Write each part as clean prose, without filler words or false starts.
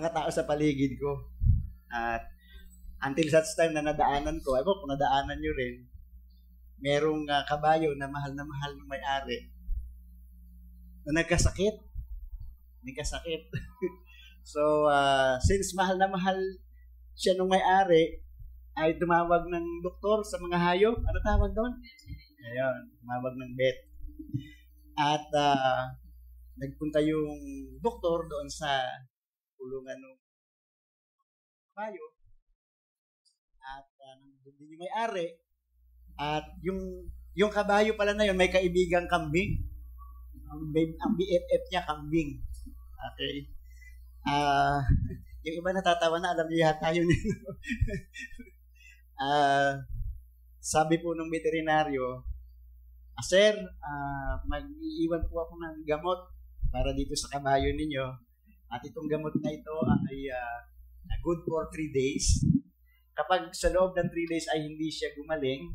mga tao sa paligid ko. At until such time na nadaanan ko, ay kung nadaanan nyo rin, merong kabayo na mahal ng may-ari na nagkasakit. So, since mahal na mahal siya ng may-ari, ay tumawag ng doktor sa mga hayop. Ano tawag doon? Ayun, tumawag ng vet. At nagpunta yung doktor doon sa kulungan ng kabayo. At nandun din yung may-ari. At yung kabayo pala na yun, may kaibigang kambing. Ang BFF niya, kambing. Okay. Yung iba natatawa na, alam niyo yata yun. Sabi po ng veterinaryo, Sir, mag-iiwan po ako ng gamot para dito sa kabayo ninyo. At itong gamot na ito ay good for 3 days. Kapag sa loob ng 3 days ay hindi siya gumaling,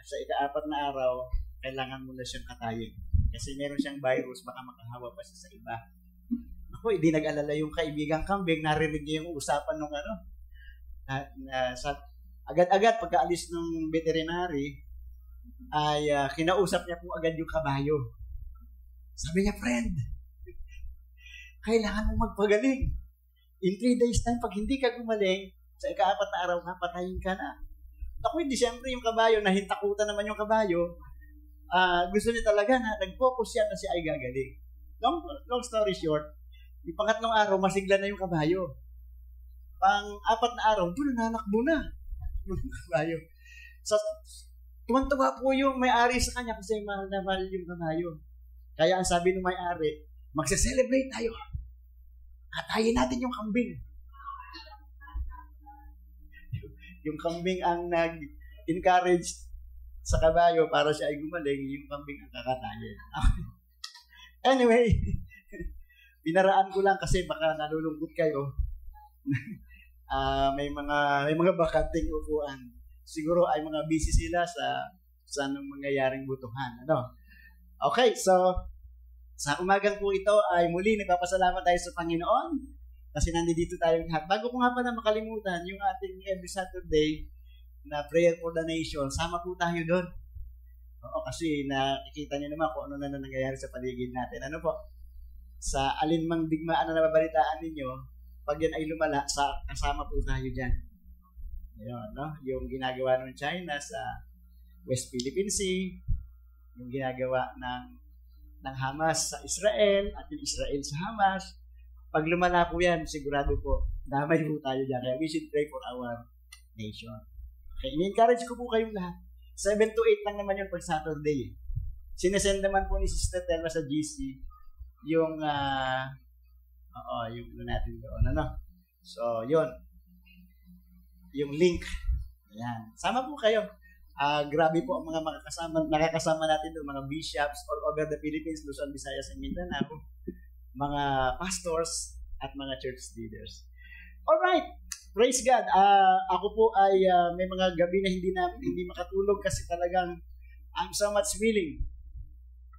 sa ika-4 na araw, kailangan mo na siyang katayin. Kasi meron siyang virus, baka makahawa pa siya sa iba. Ako, hindi nag-alala yung kaibigang kambing, narinig niya yung usapan ng agad-agad pagkaalis ng veterinary, ay kinausap niya po agad yung kabayo. Sabi niya, friend, kailangan mo magpagaling. In 3 days time, pag hindi ka gumaling, sa ika-4 na araw, patayin ka na. Ako, hindi siyempre yung kabayo, nahintakutan naman yung kabayo. Gusto niya talaga na nag-focus siya na siya ay gagaling. Long story short, yung pangatlong araw, masigla na yung kabayo. Pang-4 na araw, doon nanakbo na yung kabayo. So, tuwan-tuwa po yung may-ari sa kanya kasi mahal na mahal yung kabayo. Kaya ang sabi ng may-ari, magse-celebrate tayo. Hatayin natin yung kambing. Yung kambing ang nag-encourage sa kabayo para siya ay gumaling, yung kambing ang kakatayin. Anyway, binaraan ko lang kasi baka nalulungkot kayo. May mga bakanting upuan. Siguro ay mga busy sila sa anong mangyayaring butuhan. Okay, so sa umagang po ito ay muli nagpapasalamat tayo sa Panginoon kasi nandito tayong lahat. Bago ko nga pala makalimutan yung ating every Saturday na prayer for the nation, sama po tayo doon. Oo, kasi nakikita niyo naman kung ano na nangyayari sa paligid natin. Ano po? Sa alinmang digmaan na nababalitaan ninyo, pag yan ay lumala, kasama po tayo dyan. Ayun, no? Yung ginagawa ng China sa West Philippine Sea, yung ginagawa ng Hamas sa Israel, at yung Israel sa Hamas, pag lumala po yan, sigurado po, damay po tayo dyan. Kaya we should pray for our nation. Okay, in-encourage ko po kayong lahat. 7 to 8 lang naman yun pag Saturday. Sinesend naman po ni Sister Telma sa GC yung yung natin doon. So, yun. Yung link. Ayan. Sama po kayo. Grabe po ang mga nakakasama natin doon, mga bishops all over the Philippines, Luzon, Visayas, and Mindanao, mga pastors, at mga church leaders. Alright, praise God. Ako po ay may mga gabi na hindi makatulog kasi talagang I'm so much willing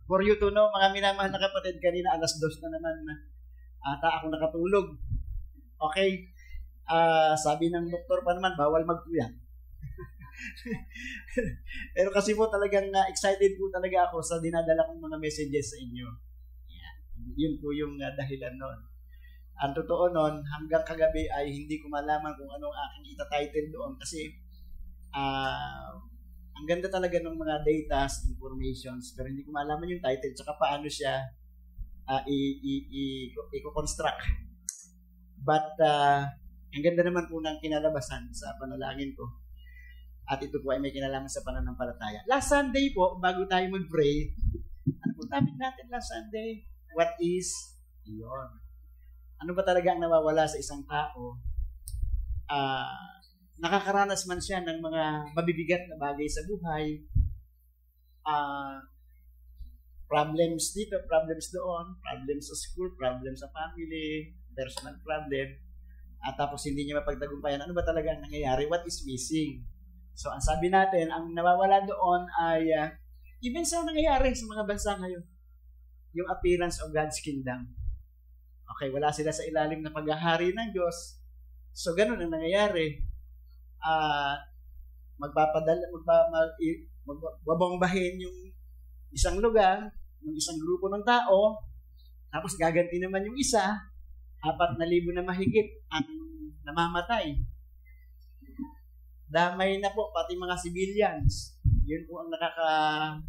for you to know, mga minamahal na kapatid, kanina 2:00 na naman ata ako nakatulog. Okay? Sabi ng doktor pa naman, bawal magpuyat. Pero kasi po talagang excited po talaga ako sa dinadala kong mga messages sa inyo. Yeah. Yun po yung dahilan nun. Ang totoo nun, hanggang kagabi ay hindi ko malaman kung anong aking itatitle doon kasi ang ganda talaga ng mga data, informations, pero hindi ko malaman yung title tsaka paano siya i-construct. But ang ganda naman po ng kinalabasan sa panalangin ko. At ito po ay may kinalaman sa pananampalataya. Last Sunday po, bago tayo mag-pray, ano po topic natin last Sunday? What is yun? Ano ba talaga ang nawawala sa isang tao? Nakakaranas man siya ng mga mabibigat na bagay sa buhay, problems dito, problems doon, problems sa school, problems sa family, personal problem, at tapos hindi niya mapagtagumpayan. Ano ba talaga ang nangyayari? What is missing? So, ang sabi natin, ang nawawala doon ay even sa nangyayari sa mga bansa ngayon, yung appearance of God's kingdom. Okay, wala sila sa ilalim ng paghahari ng Diyos. So, ganun ang nangyayari. Magbabangbahin yung isang lugar, yung isang grupo ng tao, tapos gaganti naman yung isa, 4,000 na mahigit ang namamatay. Damay na po, pati mga civilians. Yun po ang parang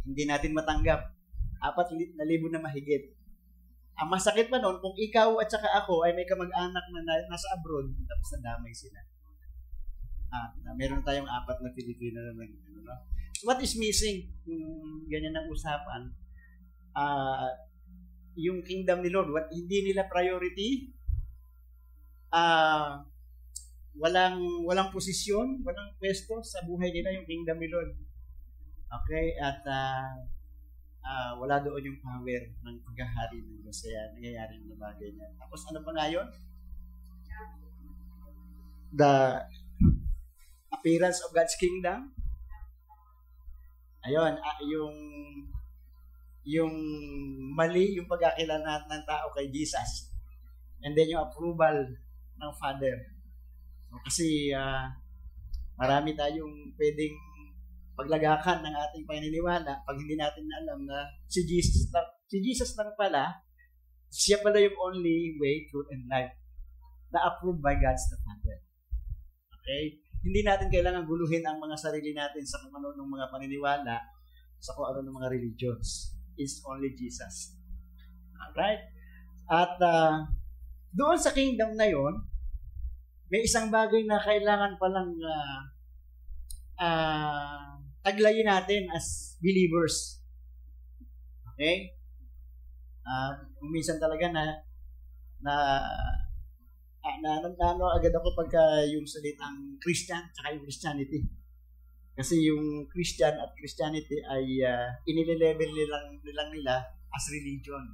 hindi natin matanggap. 4,000 na mahigit. Ang masakit pa noon, kung ikaw at saka ako ay may kamag-anak na nasa abroad, tapos nadamay sila. Meron tayong 4 na Pilipino na no? So what is missing? Ganyan ang usapan. Yung kingdom ni Lord, hindi nila priority. Walang posisyon, walang pwesto sa buhay nila yung kingdom ni Lord. Okay? At wala doon yung power ng paghahari ng Diyos. Kaya nangyayari yung bagay niya. Tapos ano pa nga yun? The appearance of God's kingdom. Ayun, yung mali, yung pagkakilala ng tao kay Jesus. And then yung approval ng Father. Kasi marami tayong pwedeng paglagakan ng ating paniniwala pag hindi natin alam na si Jesus lang pala, siya pala yung only way, truth, and life na approved by God's the Father. Okay? Hindi natin kailangan guluhin ang mga sarili natin sa kung ano ng mga paniniwala, sa kung ano ng mga religions. It's only Jesus. Alright? At doon sa kingdom na yon, may isang bagay na kailangan palang taglayin natin as believers. Okay? Minsan talaga agad ako pagka yung salitang Christian tsaka yung Christianity. Kasi yung Christian at Christianity ay inile-level nilang nila as religion.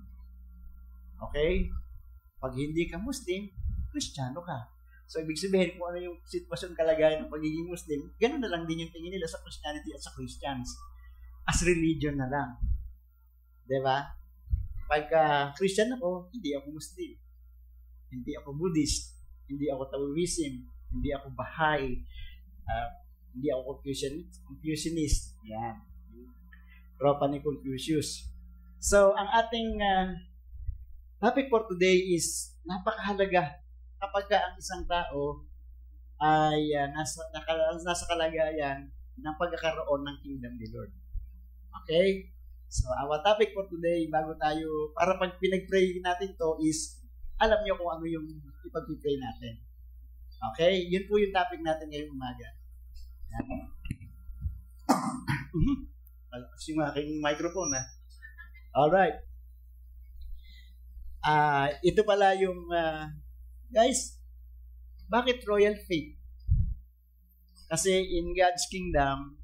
Okay? Pag hindi ka Muslim, Kristiyano ka. So, ibig sabihin, kung ano yung sitwasyon, kalagayan ng pagiging Muslim, ganun na lang din yung tingin nila sa Christianity at sa Christians. As religion na lang. Diba? Pagka Christian ako, hindi ako Muslim. Hindi ako Buddhist. Hindi ako Taoism. Hindi ako Baha'i. Hindi ako Confucianist. Yan. Tropa ni Confucius. So, ang ating topic for today is napakahalaga kapag ang isang tao ay nasa kalagayan ng pagkakaroon ng kingdom ni Lord. Okay? So, our topic for today, para pag pinag-pray natin to is, alam nyo kung ano yung ipag-pray natin. Okay? Yun po yung topic natin ngayong umaga. Malakas yung aking microphone, ha? Alright. Ito pala yung guys, bakit royal faith? Kasi in God's kingdom,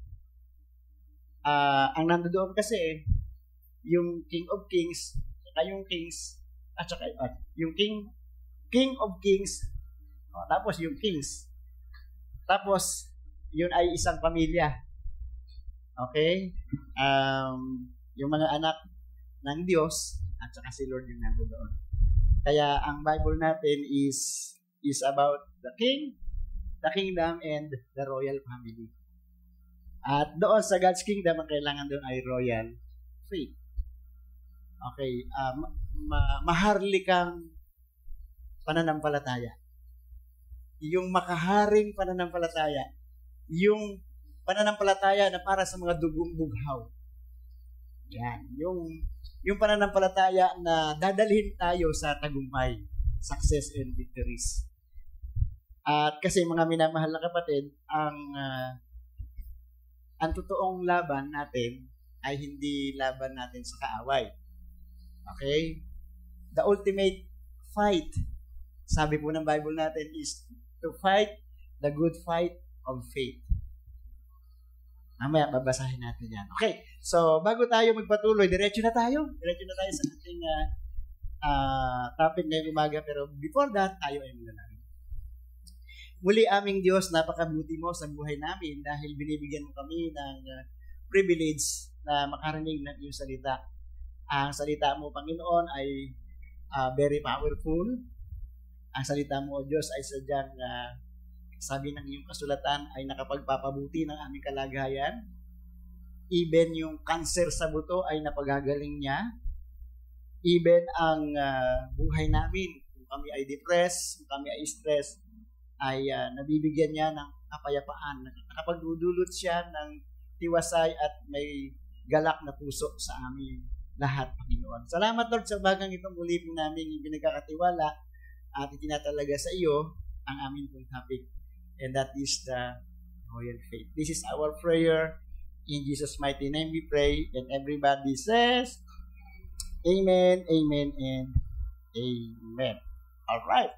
ang nandoon kasi yung King of Kings, saka yung Kings, at saka yung King of Kings, tapos yung Kings. Tapos, yun ay isang pamilya. Okay? Yung mga anak ng Diyos, at saka si Lord yung nandoon. Kaya ang Bible natin is about the king, the kingdom, and the royal family. At doon sa God's kingdom, ang kailangan doon ay royal faith. Okay, maharlikang pananampalataya. Yung makaharing pananampalataya. Yung pananampalataya na para sa mga dugong bughaw. Yan, yung pananampalataya na dadalhin tayo sa tagumpay, success and victories. At kasi mga minamahal na kapatid, ang totoong laban natin ay hindi laban natin sa kaaway. Okay? The ultimate fight, sabi po ng Bible natin, is to fight the good fight of faith. Mamaya, babasahin natin yan. Okay, so bago tayo magpatuloy, diretso na tayo sa ating topic ngayong umaga. Pero before that, tayo ay manalangin. Muli aming Diyos, napakabuti mo sa buhay namin dahil binibigyan mo kami ng privilege na makarinig ng iyong salita. Ang salita mo, Panginoon, ay very powerful. Ang salita mo, O Diyos, ay sadyang sabi ng iyong kasulatan ay nakapagpapabuti ng aming kalagayan. Even yung cancer sa buto ay napagagaling niya. Even ang buhay namin, kung kami ay depressed, kung kami ay stressed, ay nabibigyan niya ng kapayapaan. Nakapagdudulot siya ng tiwasay at may galak na puso sa amin lahat, Panginoon. Salamat, Lord, sa bagang itong muli po namin pinagkakatiwala at itinatalaga sa iyo ang aming pong topic. And that is the royal faith. This is our prayer. In Jesus' mighty name we pray. And everybody says, Amen, Amen, and Amen. All right.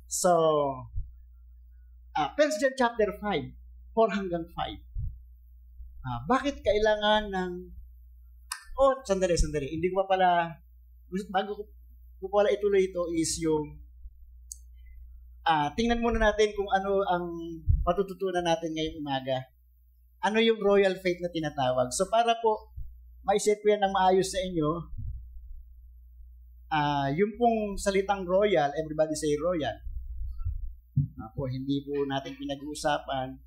So, 1 John chapter 5, 4 hanggang 5. Bakit kailangan ng... sandali. Hindi ko pa pala... Bago ko pala ituloy ito is yung... tingnan muna natin kung ano ang matututunan natin ngayong umaga. Ano yung royal faith na tinatawag. So para po, maisip ko yan ng maayos sa inyo, yung pong salitang royal, everybody say royal. Hindi po natin pinag-uusapan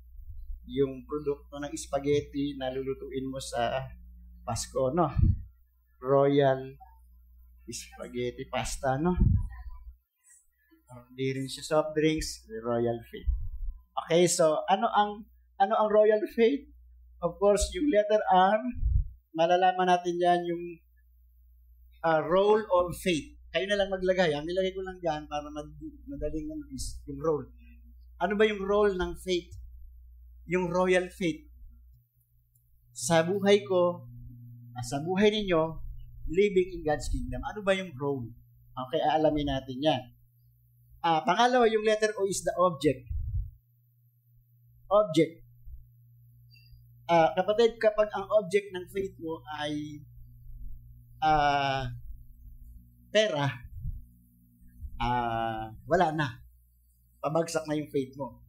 yung produkto ng spaghetti na lulutuin mo sa Pasko, no? Royal spaghetti pasta, no? Hindi rin siya soft drinks, royal faith. Okay, so ano ang royal faith? Of course, yung letter R, malalaman natin yan yung role of faith. Kayo na lang maglagay. Nilagay ko lang dyan para madaling yung role. Ano ba yung role ng faith? Yung royal faith. Sa buhay ko, sa buhay ninyo, living in God's kingdom. Ano ba yung role? Okay, aalamin natin yan. Pangalawa, yung letter O is the object. Object. Kapatid, kapag ang object ng faith mo ay pera, wala na. Pabagsak na yung faith mo.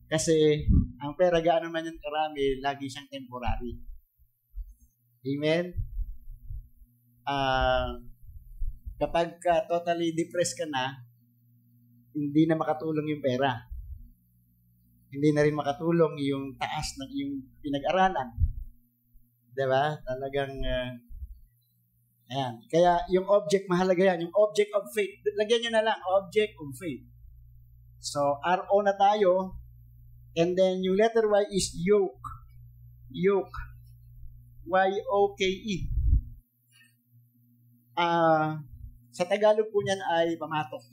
Kasi ang pera, gaano man yung karami, lagi siyang temporary. Amen? Kapag totally depressed ka na, hindi na makatulong yung pera. Hindi na rin makatulong yung taas ng iyong pinag-aralan. Diba? Talagang, ayan. Kaya yung object, mahalaga yan. Yung object of faith. Lagyan nyo na lang, object of faith. So, RO na tayo. And then, yung letter Y is yoke. Yoke. Y-O-K-E. Sa Tagalog po niyan ay pamatok.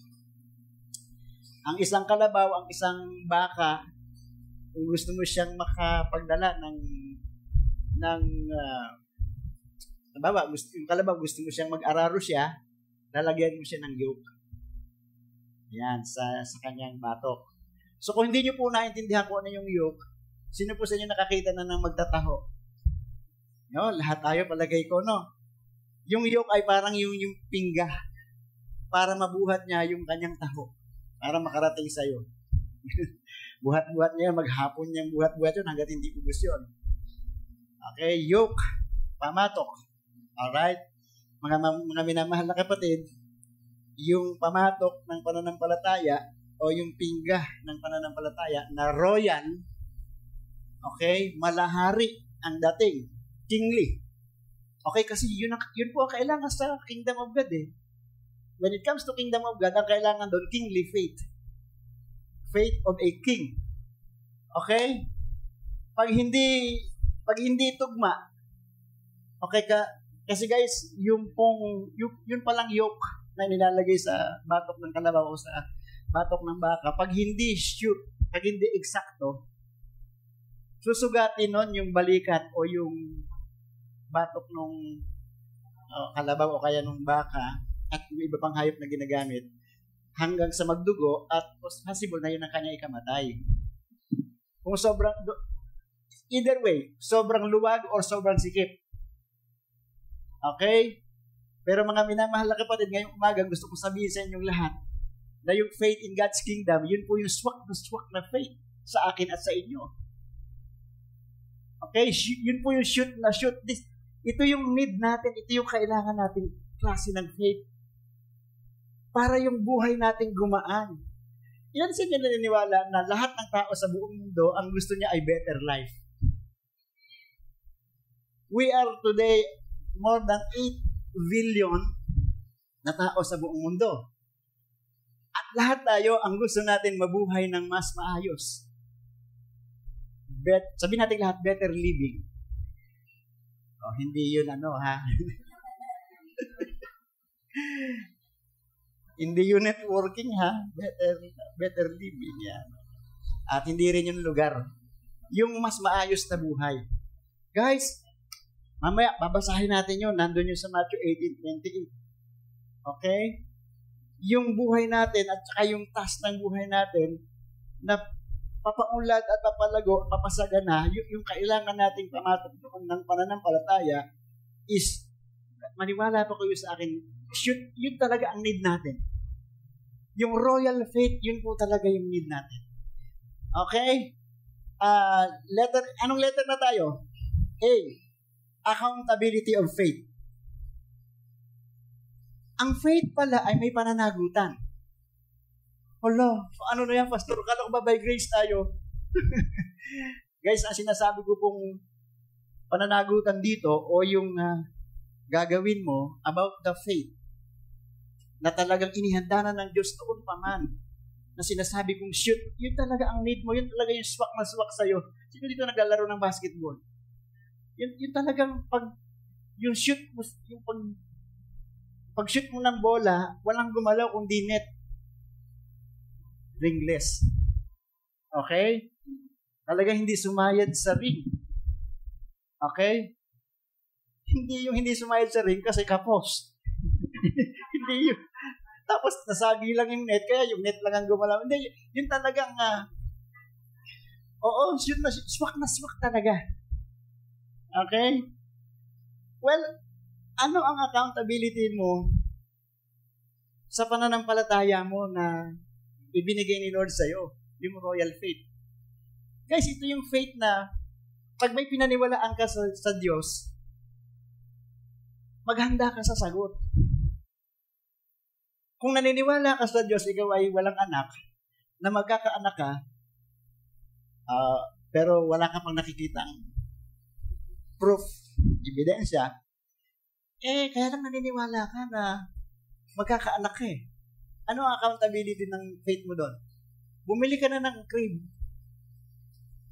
Ang isang kalabaw, ang isang baka, kung gusto mo siyang makapagdala yung kalabaw, gusto mo siyang mag-araro siya, lalagyan mo siya ng yoke. Yan, sa kanyang batok. So kung hindi nyo po naintindihan kung ano yung yoke, sino po sa inyo nakakita na ng magtataho? No, lahat tayo palagay ko, no? Yung yoke ay parang yung pingga para mabuhat niya yung kanyang taho, para makarating sa'yo. Buhat-buhat niya, maghapon niyang buhat-buhat yun hanggat hindi ubos yun. Okay, yoke, pamatok. Alright? Mga minamahal na kapatid, yung pamatok ng pananampalataya o yung pingga ng pananampalataya na royal, okay, malahari ang dating, kingly. Okay, kasi yun po ang kailangan sa kingdom of God eh. When it comes to kingdom of God, ang kailangan doon, kingly faith. Faith of a king. Okay? Pag hindi tugma, okay kasi guys, yun palang yoke na nilalagay sa batok ng kalabaw o sa batok ng baka, pag hindi shoot, pag hindi eksakto, susugatin nun yung balikat o yung batok ng kalabaw o kaya ng baka at yung iba pang hayop na ginagamit hanggang sa magdugo at possible na yun ang kanya ikamatay. Kung either way, sobrang luwag or sobrang sikip. Okay? Pero mga minamahal na kapatid, ngayong umaga, gusto ko sabihin sa inyong lahat na yung faith in God's kingdom, yun po yung swak na faith sa akin at sa inyo. Okay? Yun po yung shoot. Ito yung need natin, ito yung kailangan nating klase ng faith para yung buhay natin gumaan. Yan sa inyo naniniwala na lahat ng tao sa buong mundo, ang gusto niya ay better life. We are today more than 8 billion na tao sa buong mundo. At lahat tayo, ang gusto natin mabuhay ng mas maayos. Sabihin natin lahat, better living. Hindi yun ha? Hindi yun networking ha? Better living yan. At hindi rin yung lugar. Yung mas maayos na buhay. Guys, mamaya, babasahin natin yun. Nandun yun sa Matthew 18:28. Okay? Yung buhay natin at saka yung task ng buhay natin na papaunlad at papalago, papasagana, yung kailangan nating pamatutunan ng pananampalataya is, maniwala pa kayo sa akin, yun talaga ang need natin. Yung royal faith, yun po talaga yung need natin. Okay? Anong letter na tayo? A. Accountability of faith. Ang faith pala ay may pananagutan. Hala, ano na yan, Pastor? Kala ko ba by grace tayo? Guys, ang sinasabi ko pong pananagutan dito o yung gagawin mo about the faith na talagang inihanda na ng Diyos noon pa man na sinasabi kong shoot, yun talaga ang need mo, yun talaga yung swak na swak sa'yo. Sino dito naglalaro ng basketball? Yun talagang yung shoot mo, yung pag-shoot mo ng bola, walang gumalaw kundi net. Ringless. Okay? Talaga hindi sumayad sa ring. Okay? Hindi yung hindi sumayad sa ring kasi kapos. Hindi yun. Tapos nasagi lang yung net, kaya yung net lang ang gumalaw. Hindi, yun talagang shoot na swak talaga. Okay? Well, ano ang accountability mo sa pananampalataya mo na ibinigay ni Lord sa'yo? Yung royal faith. Guys, ito yung faith na pag may pinaniwalaan ka sa Diyos, maghanda ka sa sagot. Kung naniniwala ka sa Diyos, ikaw ay walang anak, na magkakaanak ka, pero wala ka pang nakikitang proof, ebidensya, kaya lang naniniwala ka na magkakaanak ka eh. Ano ang accountability ng faith mo doon? Bumili ka na ng crib.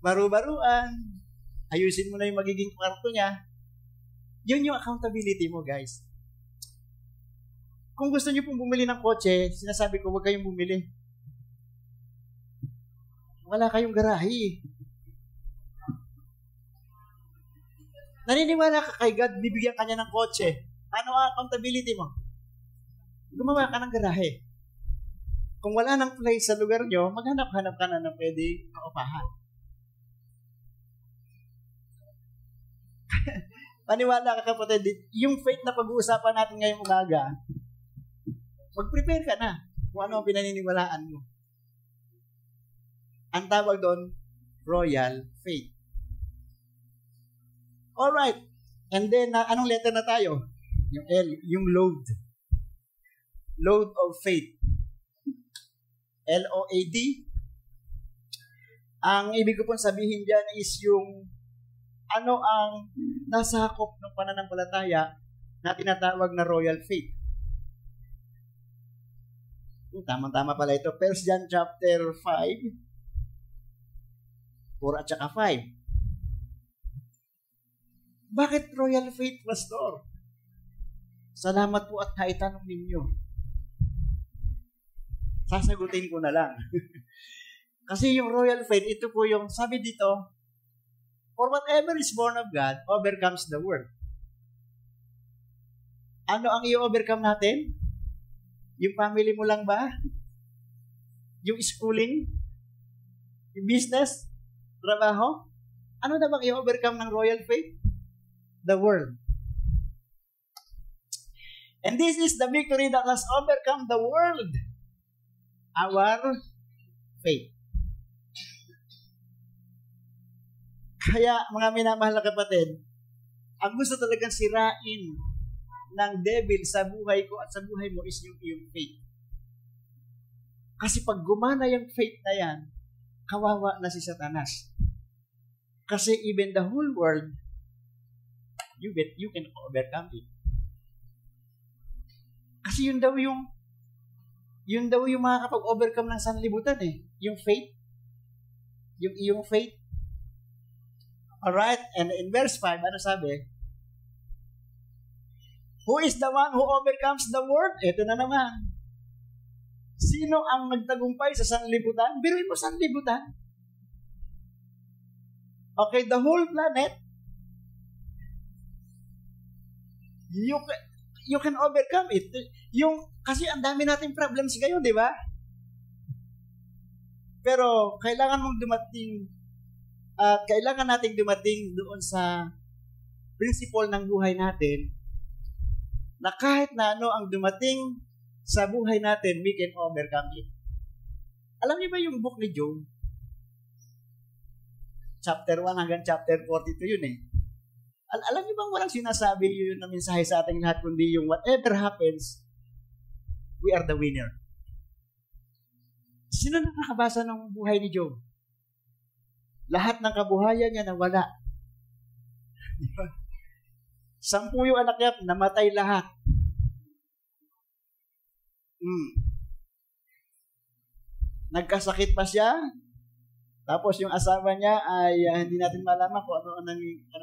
Baru-baruan. Ayusin mo na yung magiging kwarto niya. Yun yung accountability mo, guys. Kung gusto niyo pong bumili ng kotse, sinasabi ko, huwag kayong bumili. Wala kayong garahe. Naniniwala ka kay God, bibigyan ka niya ng kotse. Ano ang accountability mo? Gumawa ka ng garahe. Kung wala nang place sa lugar nyo, maghanap-hanap ka na ng pwede kaupahan. Paniwala ka kapatid, yung faith na pag-uusapan natin ngayong umaga, mag-prepare ka na kung ano ang pinaniniwalaan mo. Ang tawag doon, royal faith. Alright. And then, anong letter na tayo? Yung L, yung load. Load of faith. L-O-A-D. Ang ibig ko pong sabihin dyan is yung ano ang nasakop ng pananampalataya na tinatawag na royal faith. Tama-tama pala ito. 1 John chapter 5, 4 at saka 5. Bakit royal faith, Pastor? Salamat po at kaitanong ninyo. Sasagutin ko na lang. Kasi yung royal faith, ito po yung, sabi dito, for whatever is born of God, overcomes the world. Ano ang i-overcome natin? Yung family mo lang ba? Yung schooling? Yung business? Trabaho? Ano na bang i-overcome ng royal faith? The world. And this is the victory that has overcome the world. Our faith. Kaya, mga minamahal na kapatid, Ang gusto talagang sirain ng devil sa buhay ko at sa buhay mo is yung iyong faith. Kasi pag gumana yung faith na yan, kawawa na si Satanas. Kasi even the whole world, you can overcome it. Kasi yun daw yung makakapag-overcome ng sanlibutan eh. Yung faith. Yung iyong faith. Alright? And in verse 5, ano sabi? Who is the one who overcomes the world? Ito na naman. Sino ang nagtagumpay sa sanlibutan? Biruin mo sanlibutan. Okay, the whole planet. You can overcome it. Kasi ang dami nating problems ngayon, di ba? Pero kailangan nating dumating doon sa principle ng buhay natin na kahit na ano ang dumating sa buhay natin, we can overcome it. Alam niyo ba yung book ni Job? Chapter 1 hanggang chapter 42 yun eh. Alam niyo bang walang sinasabi yun na mensahe sa ating lahat, kundi yung whatever happens, we are the winner. Sino nakakabasa ng buhay ni Job? Lahat ng kabuhayan niya nawala. Diba? 10 yung anak niya, namatay lahat. Nagkasakit pa siya. Tapos yung asawa niya ay hindi natin malaman kung ano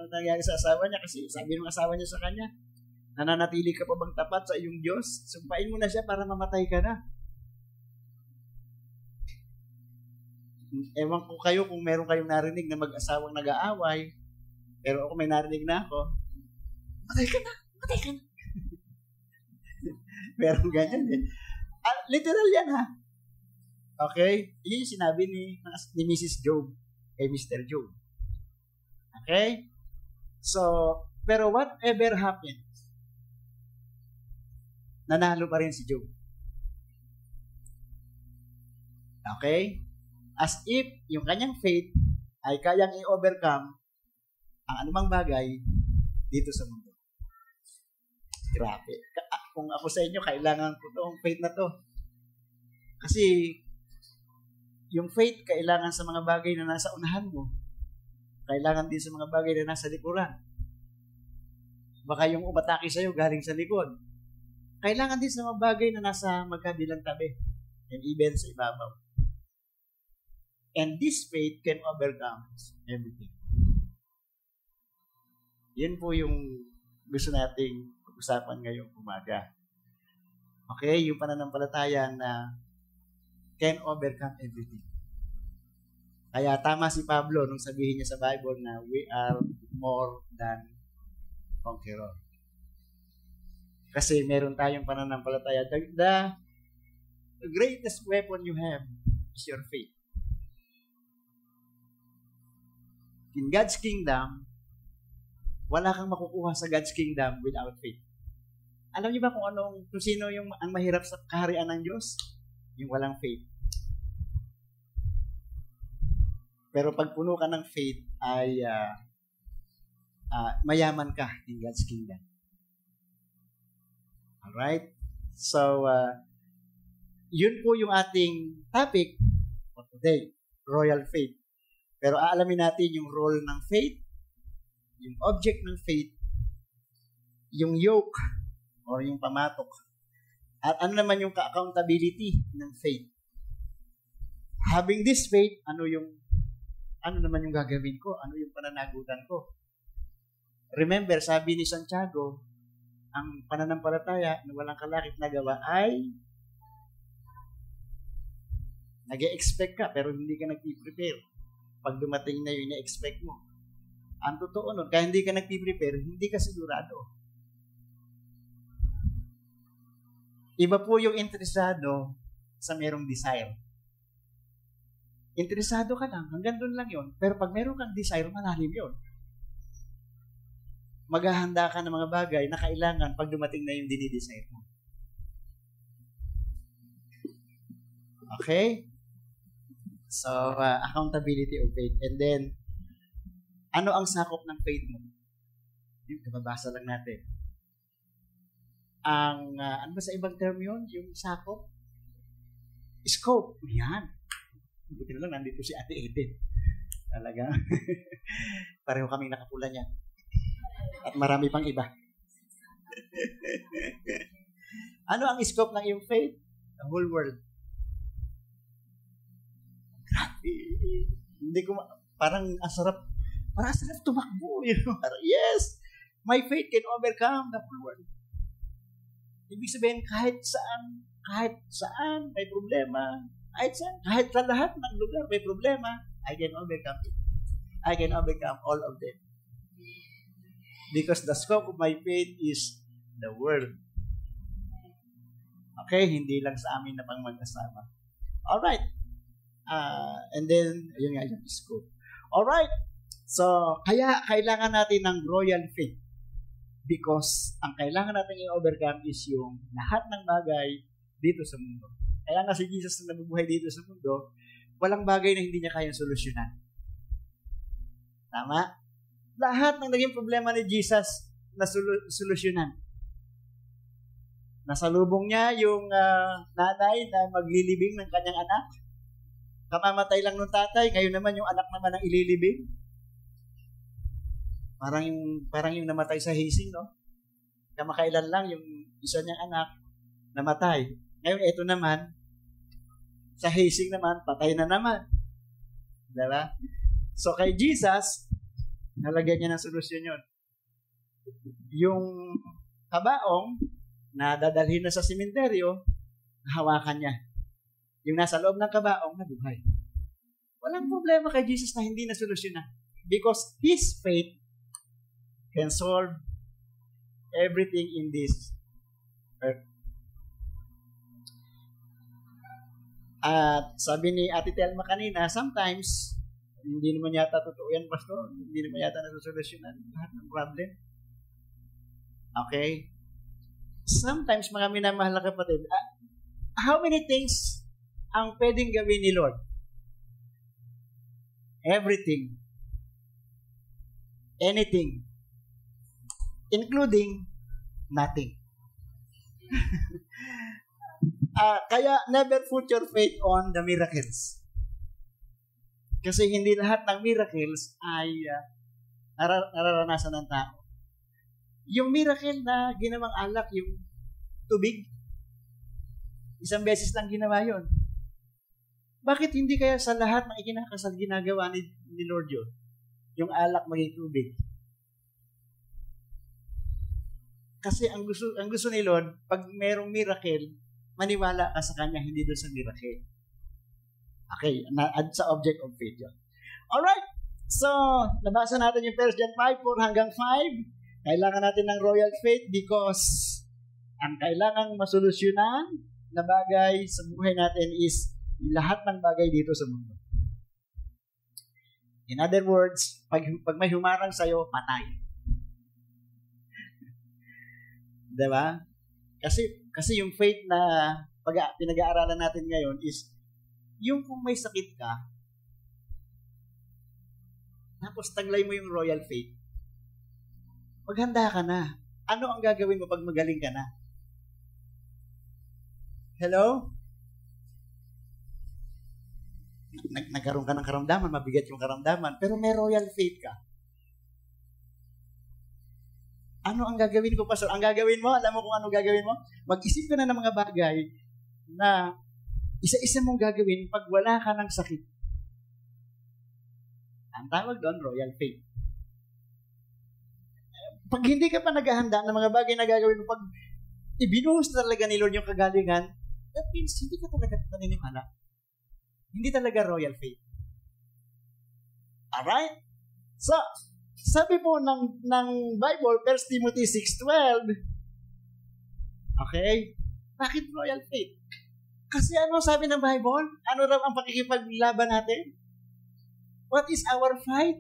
nangyari sa asawa niya kasi sabi ng asawa niya sa kanya, nananatili ka pa bang tapat sa iyong Diyos? Sumpain mo na siya para mamatay ka na. Ewan ko kayo kung meron kayong narinig na mag-asawang nag-aaway, pero ako may narinig na ako, matay ka na. Meron ganyan eh. Literal yan ha. Okay? Yun yung sinabi ni Mrs. Job kay Mr. Job. Okay? So, pero whatever happened, nanalo pa rin si Job. Okay? As if yung kanyang faith ay kayang i-overcome ang anumang bagay dito sa mundo. Grabe. Kung ako sa inyo, kailangan ko itong faith na to. Kasi yung faith kailangan sa mga bagay na nasa unahan mo. Kailangan din sa mga bagay na nasa likuran. Baka yung umatake sa'yo galing sa likod. Kailangan din sa mga bagay na nasa magkabilang tabi. And even sa ibabaw. And this faith can overcome everything. Yan po yung gusto nating pag-usapan ngayong umaga. Okay? Yung pananampalataya na can overcome everything. Kaya tama si Pablo nung sabihin niya sa Bible na we are more than conqueror. Kasi meron tayong pananampalataya. The greatest weapon you have is your faith. In God's kingdom, wala kang makukuha sa God's kingdom without faith. Alam niyo ba kung sino yung ang mahirap sa kaharian ng Diyos? Yung walang faith. Pero pag puno ka ng faith, ay mayaman ka in God's kingdom. Alright? So, yun po yung ating topic for today, royal faith. Pero aalamin natin yung role ng faith, yung object ng faith, yung yoke, or yung pamatok. At ano naman yung accountability ng faith. Having this faith, ano naman yung gagawin ko? Ano yung pananagutan ko? Remember, sabi ni Santiago, ang pananampalataya na walang kalakip na gawa ay nag-e-expect ka pero hindi ka nag-prepare. Pag dumating na yung ina-expect mo. Ang totoo nun, kaya hindi ka nag-prepare, hindi ka sigurado. Iba po yung interesado sa merong desire. Interesado ka lang, hanggang doon lang yun. Pero pag meron kang desire, malalim yun. Maghahanda ka ng mga bagay na kailangan pag dumating na yung dinidesire mo. Okay? So, accountability of faith. And then, ano ang sakop ng faith mo? Yung kababasa lang natin. Ano ba sa ibang term yun? Yung sakop? Scope. Yan. Buti na lang, nandito si Ate Eden. Talaga. Pareho kaming nakapula niya. At marami pang iba. Ano ang scope ng iyong faith? The whole world. Grabe. Hindi ko, parang asarap tumakbo. You know? Yes! My faith can overcome the whole world. Ibig sabihin, kahit saan may problema, kahit sa lahat ng lugar may problema, I can overcome it. I can overcome all of them. Because the scope of my faith is the world. Okay, hindi lang sa amin na pang mag-asama. Alright. And then, ayun nga yung scope. Alright. So, kaya kailangan natin ng royal faith. Because ang kailangan natin i-overcome is yung lahat ng bagay dito sa mundo. Kaya nga si Jesus na nabubuhay dito sa mundo, walang bagay na hindi niya kayang solusyonan. Tama? Lahat ng naging problema ni Jesus na solusyonan. Nasalubong niya yung nanay na maglilibing ng kanyang anak. Kamamatay lang ng tatay, ngayon naman yung anak naman ang ililibing. Parang yung namatay sa hazing, no? Kamakailan lang yung isa niyang anak namatay. Ngayon, ito naman, sa hazing naman, patay na naman. Diba? So, kay Jesus, nalagyan niya ng solusyon yun. Yung kabaong na dadalhin na sa simenteryo, hawakan niya. Yung nasa loob ng kabaong, nabuhay. Walang problema kay Jesus na hindi na solusyonan. Because His faith can solve everything in this earth. At sabi ni Ate Telma kanina, sometimes, hindi naman yata totoo yan, Pastor. Hindi naman yata nasusolusyonan lahat ng problem. Okay? Sometimes, mga minamahal na kapatid, how many things ang pwedeng gawin ni Lord? Everything. Anything. Including nothing. Kaya never put your faith on the miracles. Kasi hindi lahat ng miracles ay nararanasan ng tao. Yung miracle na ginawang alak, yung tubig, isang beses lang ginawa yun. Bakit hindi kaya sa lahat ng ikinakasal ginagawa ni Lord yun? Yung alak maging tubig. Kasi ang gusto ni Lord, pag merong miracle, maniwala ka sa Kanya, hindi doon sa miracle. Okay, sa object of faith yun. Alright, so, nabasa natin yung 1 John 5, 4 hanggang 5. Kailangan natin ng royal faith because ang kailangang masolusyonan na bagay sa buhay natin is lahat ng bagay dito sa mundo. In other words, pag may humarang sa'yo, patay. Diba? Kasi yung faith na pinag-aaralan natin ngayon is yung kung may sakit ka, tapos taglay mo yung royal faith, maghanda ka na. Ano ang gagawin mo pag magaling ka na? Hello? Nagkaroon ka ng karamdaman, mabigat yung karamdaman, pero may royal faith ka. Ano ang gagawin ko, Pastor? Ang gagawin mo, alam mo kung ano gagawin mo? Mag-isip ka na ng mga bagay na isa-isa mong gagawin pag wala ka ng sakit. Ang tawag doon, royal faith. Pag hindi ka pa naghahanda ng mga bagay na gagawin mo, pag ibinuhos talaga ni Lord yung kagalingan, that means hindi ka talaga naniniwala. Hindi talaga royal faith. Alright? So, sabi po ng Bible, 1 Timothy 6:12, okay? Bakit royal faith? Kasi ano sabi ng Bible? Ano raw ang pakikipaglaban natin? What is our fight?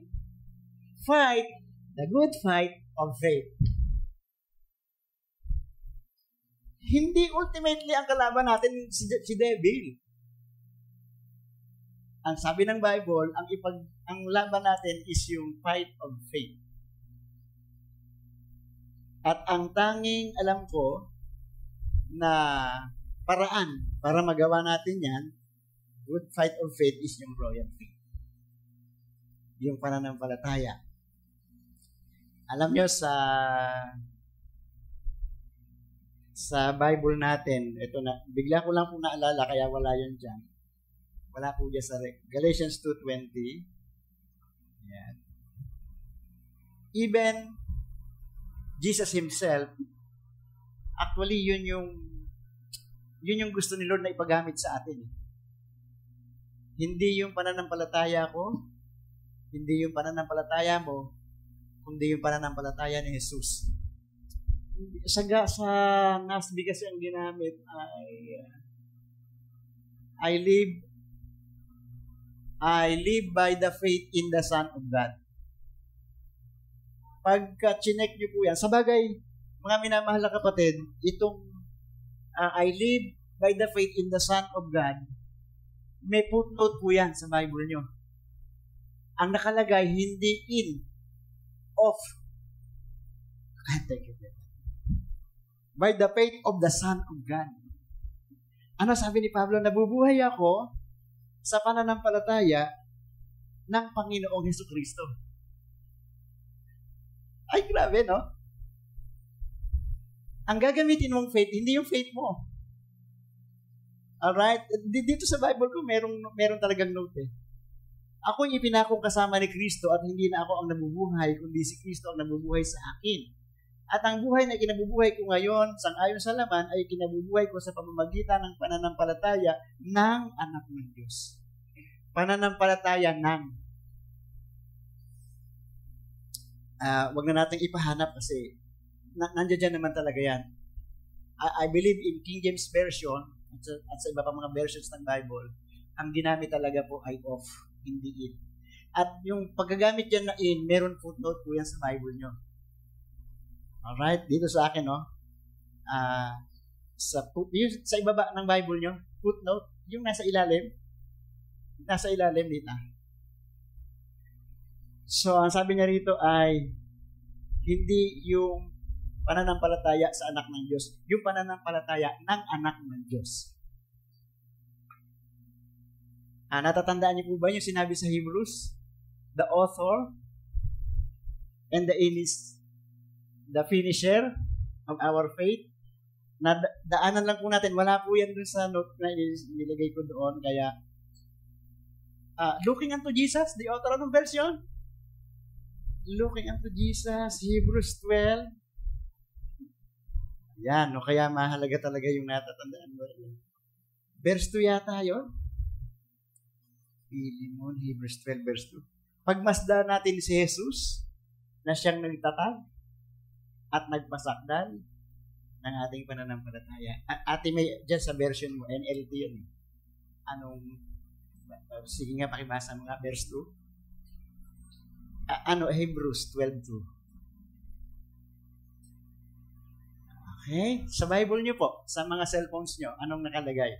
Fight the good fight of faith. Hindi ultimately ang kalaban natin si devil. Ang sabi ng Bible, ang laban natin is yung fight of faith. At ang tanging alam ko na paraan para magawa natin yan, good fight of faith is yung royal faith. Yung pananampalataya. Alam nyo, sa Bible natin, ito na, bigla ko lang po naalala, kaya wala yun dyan. Wala po dyan sa Galatians 2:20. Yan. Even Jesus Himself, actually, yun yung gusto ni Lord na ipagamit sa atin. Hindi yung pananampalataya ko, hindi yung pananampalataya mo, kundi yung pananampalataya ni Jesus. Sa NASB kasi ang ginamit ay I live by the faith in the Son of God. Pagka chinek nyo po yan, sa bagay, mga minamahal na kapatid, itong I live by the faith in the Son of God, may footnote po yan sa Bible nyo. Ang nakalagay, hindi in, of. Thank you. By the faith of the Son of God. Ano sabi ni Pablo? Nabubuhay ako sa pananampalataya ng Panginoong Hesukristo. Ay, grabe, no? Ang gagamitin mong faith, hindi yung faith mo. Alright? Dito sa Bible ko, meron talagang note eh. Ako yung ipinakong kasama ni Kristo at hindi na ako ang nabubuhay, kundi si Kristo ang nabubuhay sa akin. At ang buhay na kinabubuhay ko ngayon, sangayon sa laman, ay kinabubuhay ko sa pamamagitan ng pananampalataya ng anak ng Diyos. Pananampalataya ng. Wag na natin ipahanap kasi nandiyan naman talaga yan. I believe in King James Version at sa iba pang mga versions ng Bible, ang ginamit talaga po ay of, hindi in. At yung paggagamit dyan na in, meron footnote po yan sa Bible nyo. Alright, dito sa akin, no? Sa ibaba ng Bible nyo, footnote, yung nasa ilalim dito. So, ang sabi niya rito ay, hindi yung pananampalataya sa anak ng Diyos, yung pananampalataya ng anak ng Diyos. Natatandaan niyo po ba yung sinabi sa Hebrews? The author and the finisher of our faith. Daanan lang po natin. Wala po yan dun sa note na nilagay ko doon. Kaya, looking unto Jesus, the author of version. Looking unto Jesus, Hebrews 12. Yan, no? Kaya mahalaga talaga yung natatandaan mo. Verse 2 yata yun. Pilimon, Hebrews 12, verse 2. Pagmasdan natin si Jesus, na siyang nagtatag, at nagpasakdal ng ating pananampalataya. Ate may dyan sa version mo, NLT yun. Sige nga, pakibasa mo nga, verse 2. Hebrews 12:2. Okay? Sa Bible nyo po, sa mga cellphones nyo, anong nakalagay?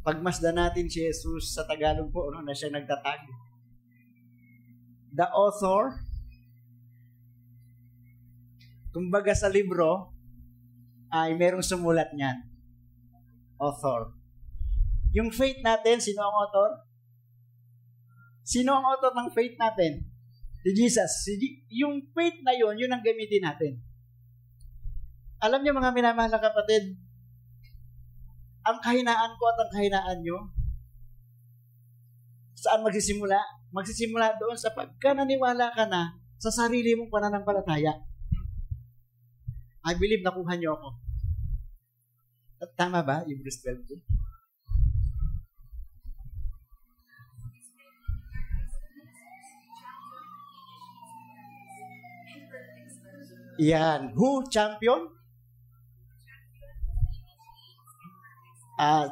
Pagmasdan natin si Jesus sa Tagalog po, na siyang nagtatag. The author, kumbaga sa libro, ay merong sumulat niyan. Author. Yung faith natin, sino ang author? Sino ang author ng faith natin? Si Jesus. Yung faith na yun ang gamitin natin. Alam niyo mga minamahal na kapatid, ang kahinaan ko at ang kahinaan nyo, saan magsisimula? Magsisimula doon sa pagka naniwala ka na sa sarili mong pananampalataya. I believe nakuha niyo ako. At tama ba? Hebrews 12:2? Yan. Who? Champion?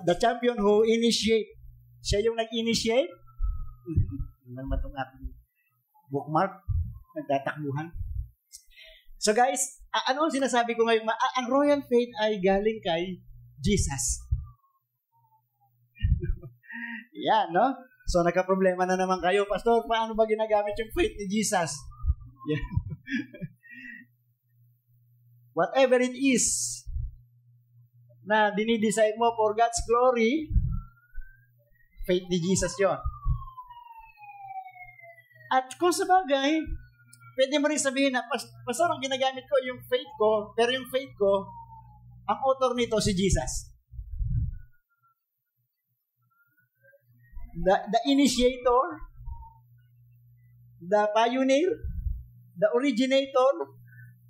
The champion who initiate. Siya yung nag-initiate. Ano ba itong aking bookmark? Nagtatakbuhan. So guys, ano ang sinasabi ko ngayon? Ang royal faith ay galing kay Jesus. Yan, no? So, nagka-problema na naman kayo, Pastor, paano ba ginagamit yung faith ni Jesus? Yeah. Whatever it is na dinidecide mo for God's glory, faith ni Jesus yon. At kung sa bagay, pwede mo rin sabihin na, Pastor, ang ginagamit ko yung faith ko, pero yung faith ko, ang author nito si Jesus. The initiator, the pioneer, the originator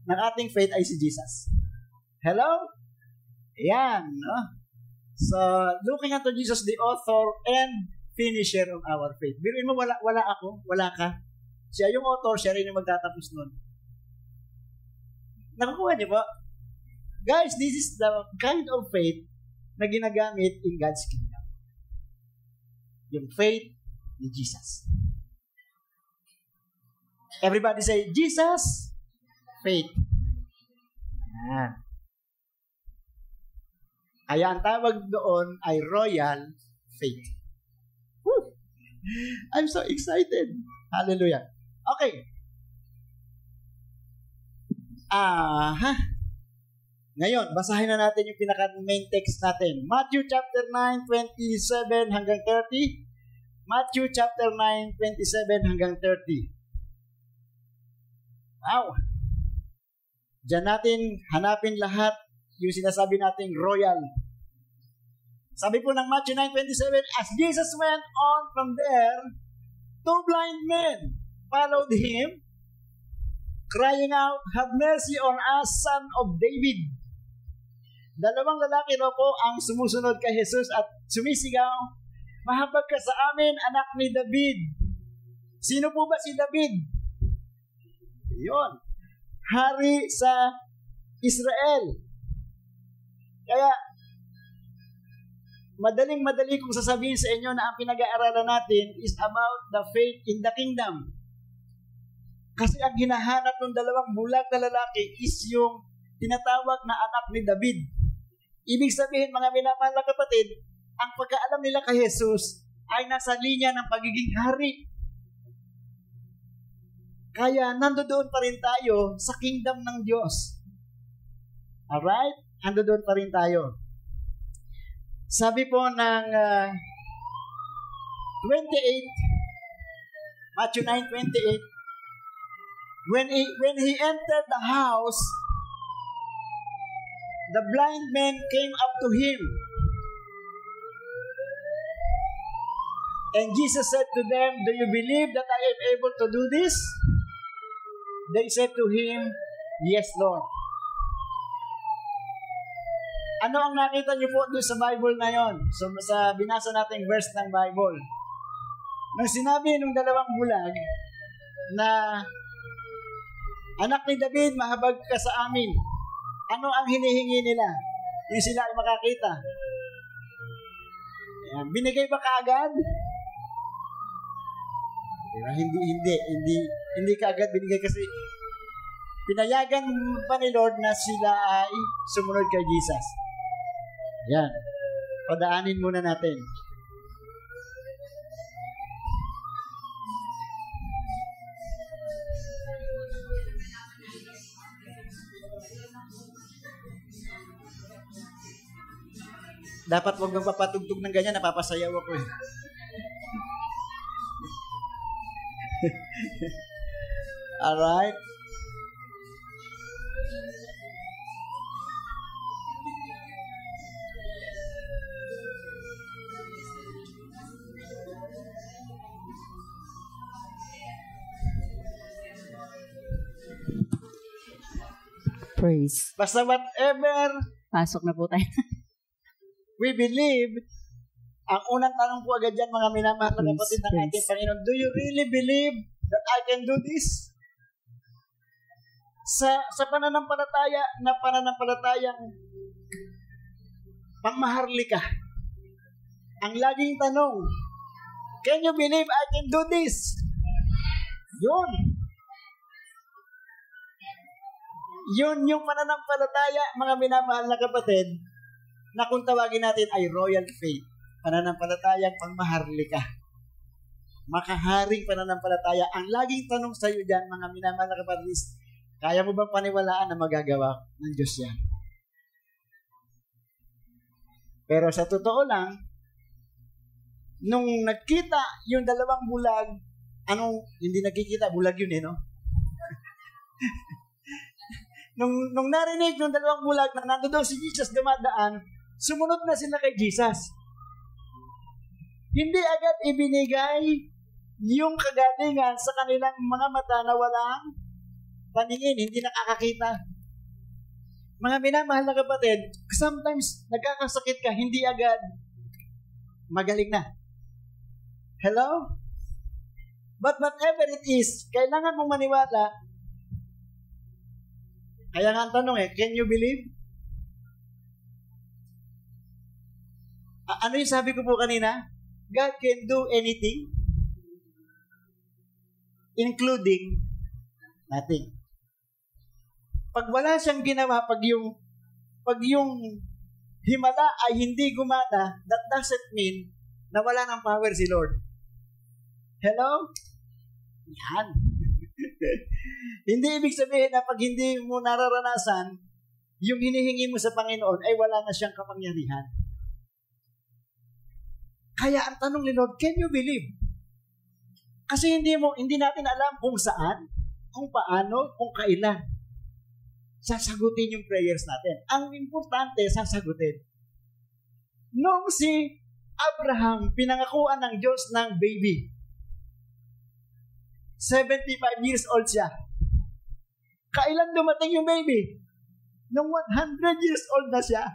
ng ating faith ay si Jesus. Hello? Ayan, no? So, looking unto Jesus, the author and finisher of our faith. Biruin mo, wala ako, wala ka. Siya yung author, siya rin yung magtatapos nun. Nakukuha niyo po? Guys, this is the kind of faith na ginagamit in God's kingdom. Yung faith ni Jesus. Everybody say, Jesus, faith. Kaya ang tawag doon ay royal faith. Woo! I'm so excited. Hallelujah. Okay. Ngayon, basahin na natin yung pinaka-main text natin. Matthew chapter 9, 27 hanggang 30. Matthew chapter 9, 27 hanggang 30. Wow! Diyan natin hanapin lahat yung sinasabi nating royal. Sabi po ng Matthew 9:27, as Jesus went on from there, two blind men followed him, crying out, have mercy on us, son of David. Dalawang lalaki raw po ang sumusunod kay Jesus at sumisigaw, mahabag ka sa amin, anak ni David. Sino po ba si David? Yun. Hari sa Israel. Kaya, madaling-madali kong sasabihin sa inyo na ang pinag-aaralan natin is about the faith in the kingdom. Kasi ang hinahanap ng dalawang bulag na lalaki is yung tinatawag na anak ni David. Ibig sabihin, mga minamahal na kapatid, ang pagkaalam nila kay Jesus ay nasa linya ng pagiging hari. Kaya nandoon pa rin tayo sa kingdom ng Diyos. Alright? Nandoon pa rin tayo. Sabi po ng 28, Matthew 9:28, when he entered the house, the blind men came up to him. And Jesus said to them, do you believe that I am able to do this? They said to him, yes, Lord. Ano ang nakita niyo po doon sa Bible na yon? So, sa binasa nating verse ng Bible. Nang sinabi ng dalawang bulag na anak ni David, mahabag ka sa amin. Ano ang hinihingi nila? Yung sila ay makakita. Ayan. Binigay ba kaagad? Diba? Hindi kaagad binigay kasi pinayagan pa ni Lord na sila ay sumunod kay Jesus. Yan. Padaanin muna natin. Dapat wag magpapatugtog ng ganyan, napapasayaw ako eh. Alright. Praise. Basta whatever Pasok na po tayo. we believe, ang unang tanong po agad dyan, mga minamahal na kapatid ng ating Panginoon, do you really believe that I can do this? Sa pananampalataya na pananampalatayang pangmaharlika, ang laging tanong, can you believe I can do this? Yun yung pananampalataya, mga minamahal na kapatid, na kung tawagin natin ay royal faith, pananampalatayang pangmaharlika. makaharing pananampalataya. Ang laging tanong sa iyo dyan, mga minamahal na kapatid, kaya mo bang paniwalaan na magagawa ng Diyos yan? Pero sa totoo lang, nung nagkita yung dalawang bulag, hindi nakikita, bulag yun no? nung narinig yung dalawang bulag na nandoon si Jesus dumadaan, sumunod na sila kay Jesus. Hindi agad ibinigay yung kagalingan sa kanilang mga mata na walang paningin, hindi nakakakita. Mga minamahal na kapatid, sometimes nagkakasakit ka, hindi agad magaling na. Hello? But whatever it is, kailangan mong maniwala. Kaya nga ang tanong can you believe? Ano yung sabi ko po kanina? God can do anything, including nothing. Pag wala siyang ginawa, pag yung himala ay hindi gumana, that doesn't mean na wala ng power si Lord. Hello? Yan. Hindi ibig sabihin na pag hindi mo nararanasan, yung hinihingi mo sa Panginoon ay wala na siyang kapangyarihan. Kaya ang tanong ni Lord, can you believe? Kasi hindi natin alam kung saan, kung paano, kung kailan sasagutin yung prayers natin. Ang importante, sasagutin. Nung si Abraham, pinangakuan ng Diyos ng baby. 75 years old siya. Kailan dumating yung baby? Nung 100 years old na siya.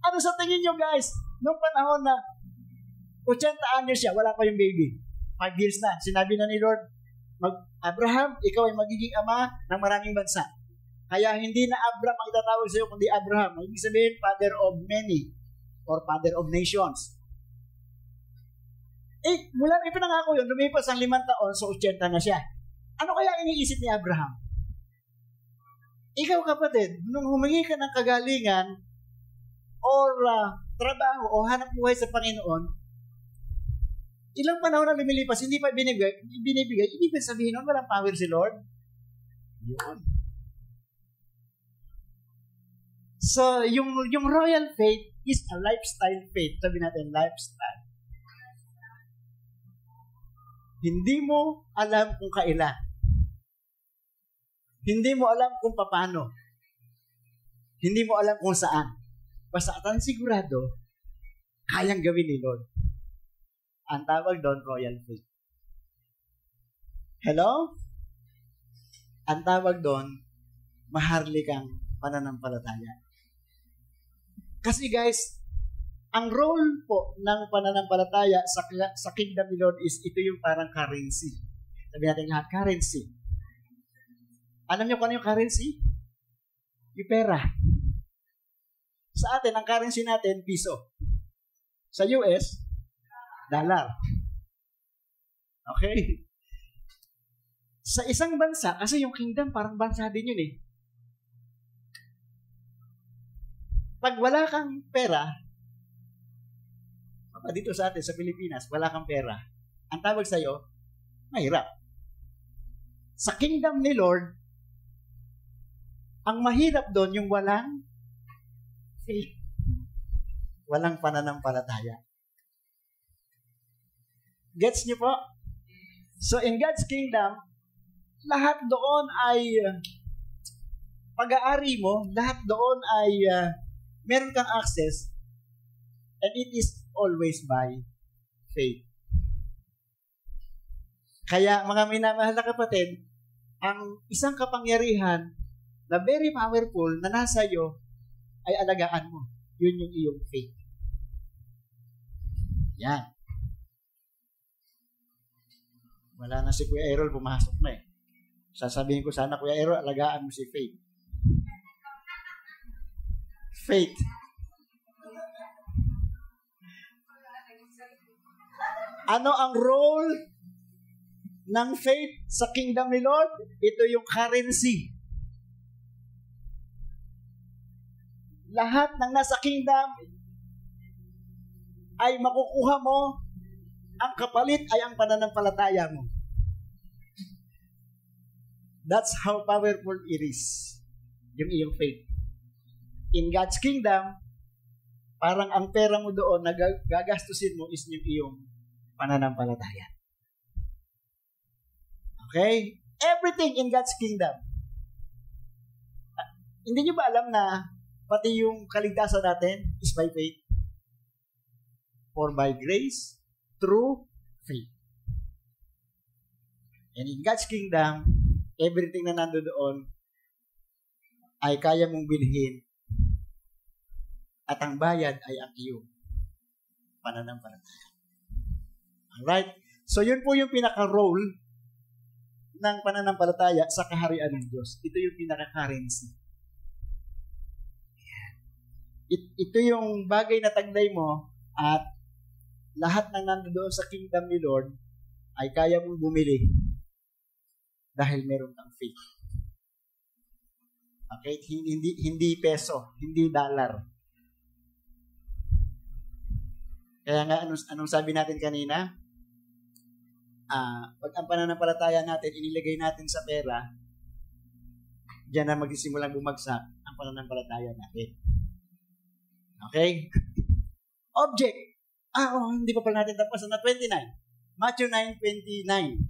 Ano sa tingin nyo guys? Nung panahon na 80 anyos siya, wala pa yung baby. 5 years na. Sinabi na ni Lord, Abraham, ikaw ay magiging ama ng maraming bansa. Kaya hindi na Abraham ang itatawag sa iyo, kundi Abraham. Ibig sabihin, father of many or father of nations. Mula na ipinangako yun, lumipas ang 5 taon, so 80 na siya. Ano kaya iniisip ni Abraham? Ikaw kapatid, nung humingi ka ng kagalingan or trabaho o hanap buhay sa Panginoon, ilang panahon na lumilipas, hindi pa binibigay, ibig sabihin nun, walang power si Lord. Yun. So, yung royal faith is a lifestyle faith. Sabi natin, lifestyle. Hindi mo alam kung kailan. Hindi mo alam kung paano. Hindi mo alam kung saan. Basta ang sigurado, kayang gawin ni Lord. Ang tawag doon, royal faith. Hello? Ang tawag doon, maharlikang pananampalataya. Kasi guys, ang role po ng pananampalataya sa kingdom ni Lord is ito yung parang currency. Sabi natin lahat, currency. Alam niyo kung ano yung currency? Yung pera. Sa atin, ang currency natin, piso. Sa US, dollar. Okay? Sa isang bansa, kasi yung kingdom parang bansa din yun Pag wala kang pera, dito sa atin, sa Pilipinas, wala kang pera, ang tawag sa'yo, mahirap. Sa kingdom ni Lord, ang mahirap doon yung walang faith. Walang pananampalataya. Gets niyo po? So in God's kingdom, lahat doon ay pag-aari mo, lahat doon ay meron kang access, and it is always by faith. Kaya mga minamahal na kapatid, ang isang kapangyarihan na very powerful na nasa iyo ay alagaan mo. Yun yung iyong faith. Yan. Wala na si Kuya Errol, pumasok na Sasabihin ko sana, Kuya Errol, alagaan mo si faith. Faith. Ano ang role ng faith sa kingdom ni Lord? Ito yung currency. Lahat ng nasa kingdom ay makukuha mo Ang kapalit ay ang pananampalataya mo. That's how powerful it is. Yung iyong faith. In God's kingdom, parang ang pera mo doon na gagastusin mo is yung iyong pananampalataya. Okay? Everything in God's kingdom. Hindi nyo ba alam na pati yung kaligtasan natin is by faith? For by grace, through faith. And in God's kingdom, everything na nando doon ay kaya mong bilhin at ang bayad ay ang iyong pananampalataya. Alright? So, yun po yung pinaka-role ng pananampalataya sa kaharian ng Diyos. Ito yung pinaka-currency. Ito yung bagay na taglay mo at lahat ng nandoon sa kingdom ni Lord ay kaya mong bumili dahil meron kang faith. Okay? Hindi peso, hindi dollar. Kaya nga, anong sabi natin kanina? Pag ang pananampalataya natin, inilagay natin sa pera, diyan na magsimulang bumagsak ang pananampalataya natin. Okay? Object. Hindi pa pala natin tapos na 29. Matthew 9:29.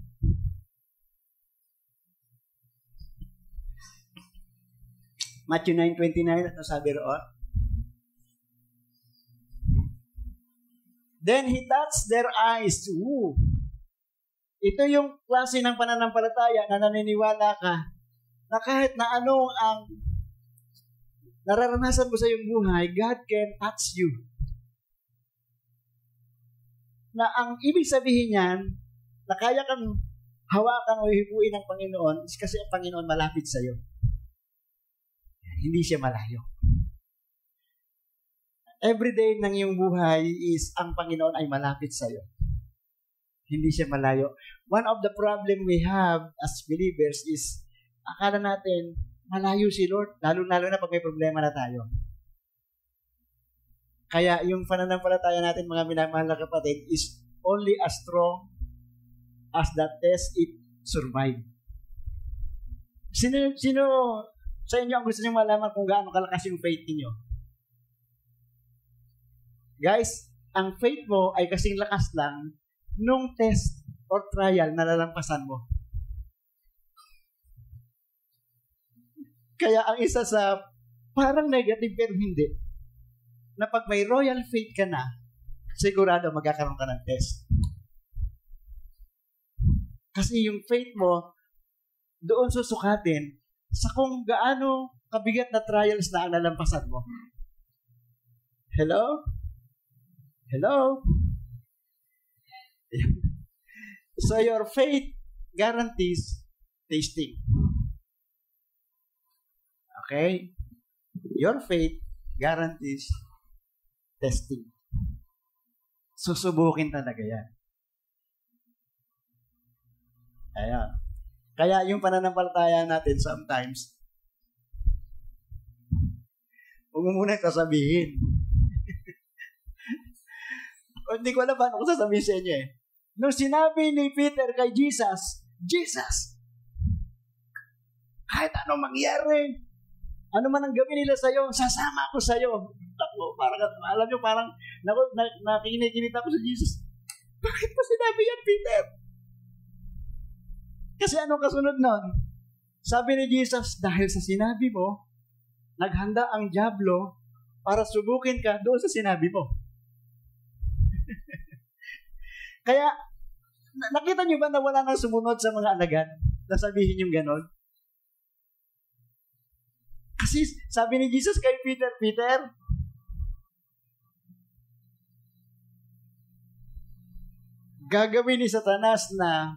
Matthew 9:29, ano sabi roon? Then he touched their eyes. Ito yung klase ng pananampalataya na naniniwala ka na kahit na ano ang nararanasan mo sa iyong buhay, God can touch you. Na ang ibig sabihin niyan, na kaya kang hawakan o hipuin ng Panginoon is kasi ang Panginoon malapit sa iyo. Hindi siya malayo. Every day ng iyong buhay is ang Panginoon ay malapit sa iyo. Hindi siya malayo. One of the problem we have as believers is akala natin malayo si Lord, lalo-lalo na pag may problema na tayo. Kaya yung pananampalataya natin, mga minamahal na kapatid, is only as strong as that test it survived. Sino sa inyo ang gusto niyo malaman kung gaano kalakas yung faith niyo? Guys, ang faith mo ay kasing lakas lang nung test or trial na lalampasan mo. Kaya ang isa sa parang negative pero hindi, na pag may royal faith ka na, sigurado magkakaroon ka ng test. Kasi yung faith mo, doon susukatin sa kung gaano kabigat na trials na ang nalampasan mo. Hello? Hello? So your faith guarantees tasting. Okay? Your faith guarantees testing. Susubukin talaga yan. Kaya yung pananampalataya natin sometimes, huwag mo muna sasabihin. Hindi ko alam paano ko sasabihin sa inyo eh. Nung sinabi ni Peter kay Jesus, kahit anong mangyari, ano man ang gawin nila sa'yo, sasama ako sa'yo. Alam nyo, parang nakikinig ako sa Jesus. Bakit pa sinabi yan, Peter? Kasi anong kasunod nun? Sabi ni Jesus, dahil sa sinabi mo, naghanda ang dyablo para subukin ka doon sa sinabi mo. Kaya, nakita nyo ba na wala nang sumunod sa mga alagad na sabihin yung ganon? Kasi sabi ni Jesus kay Peter, gagawin ni Satanas na,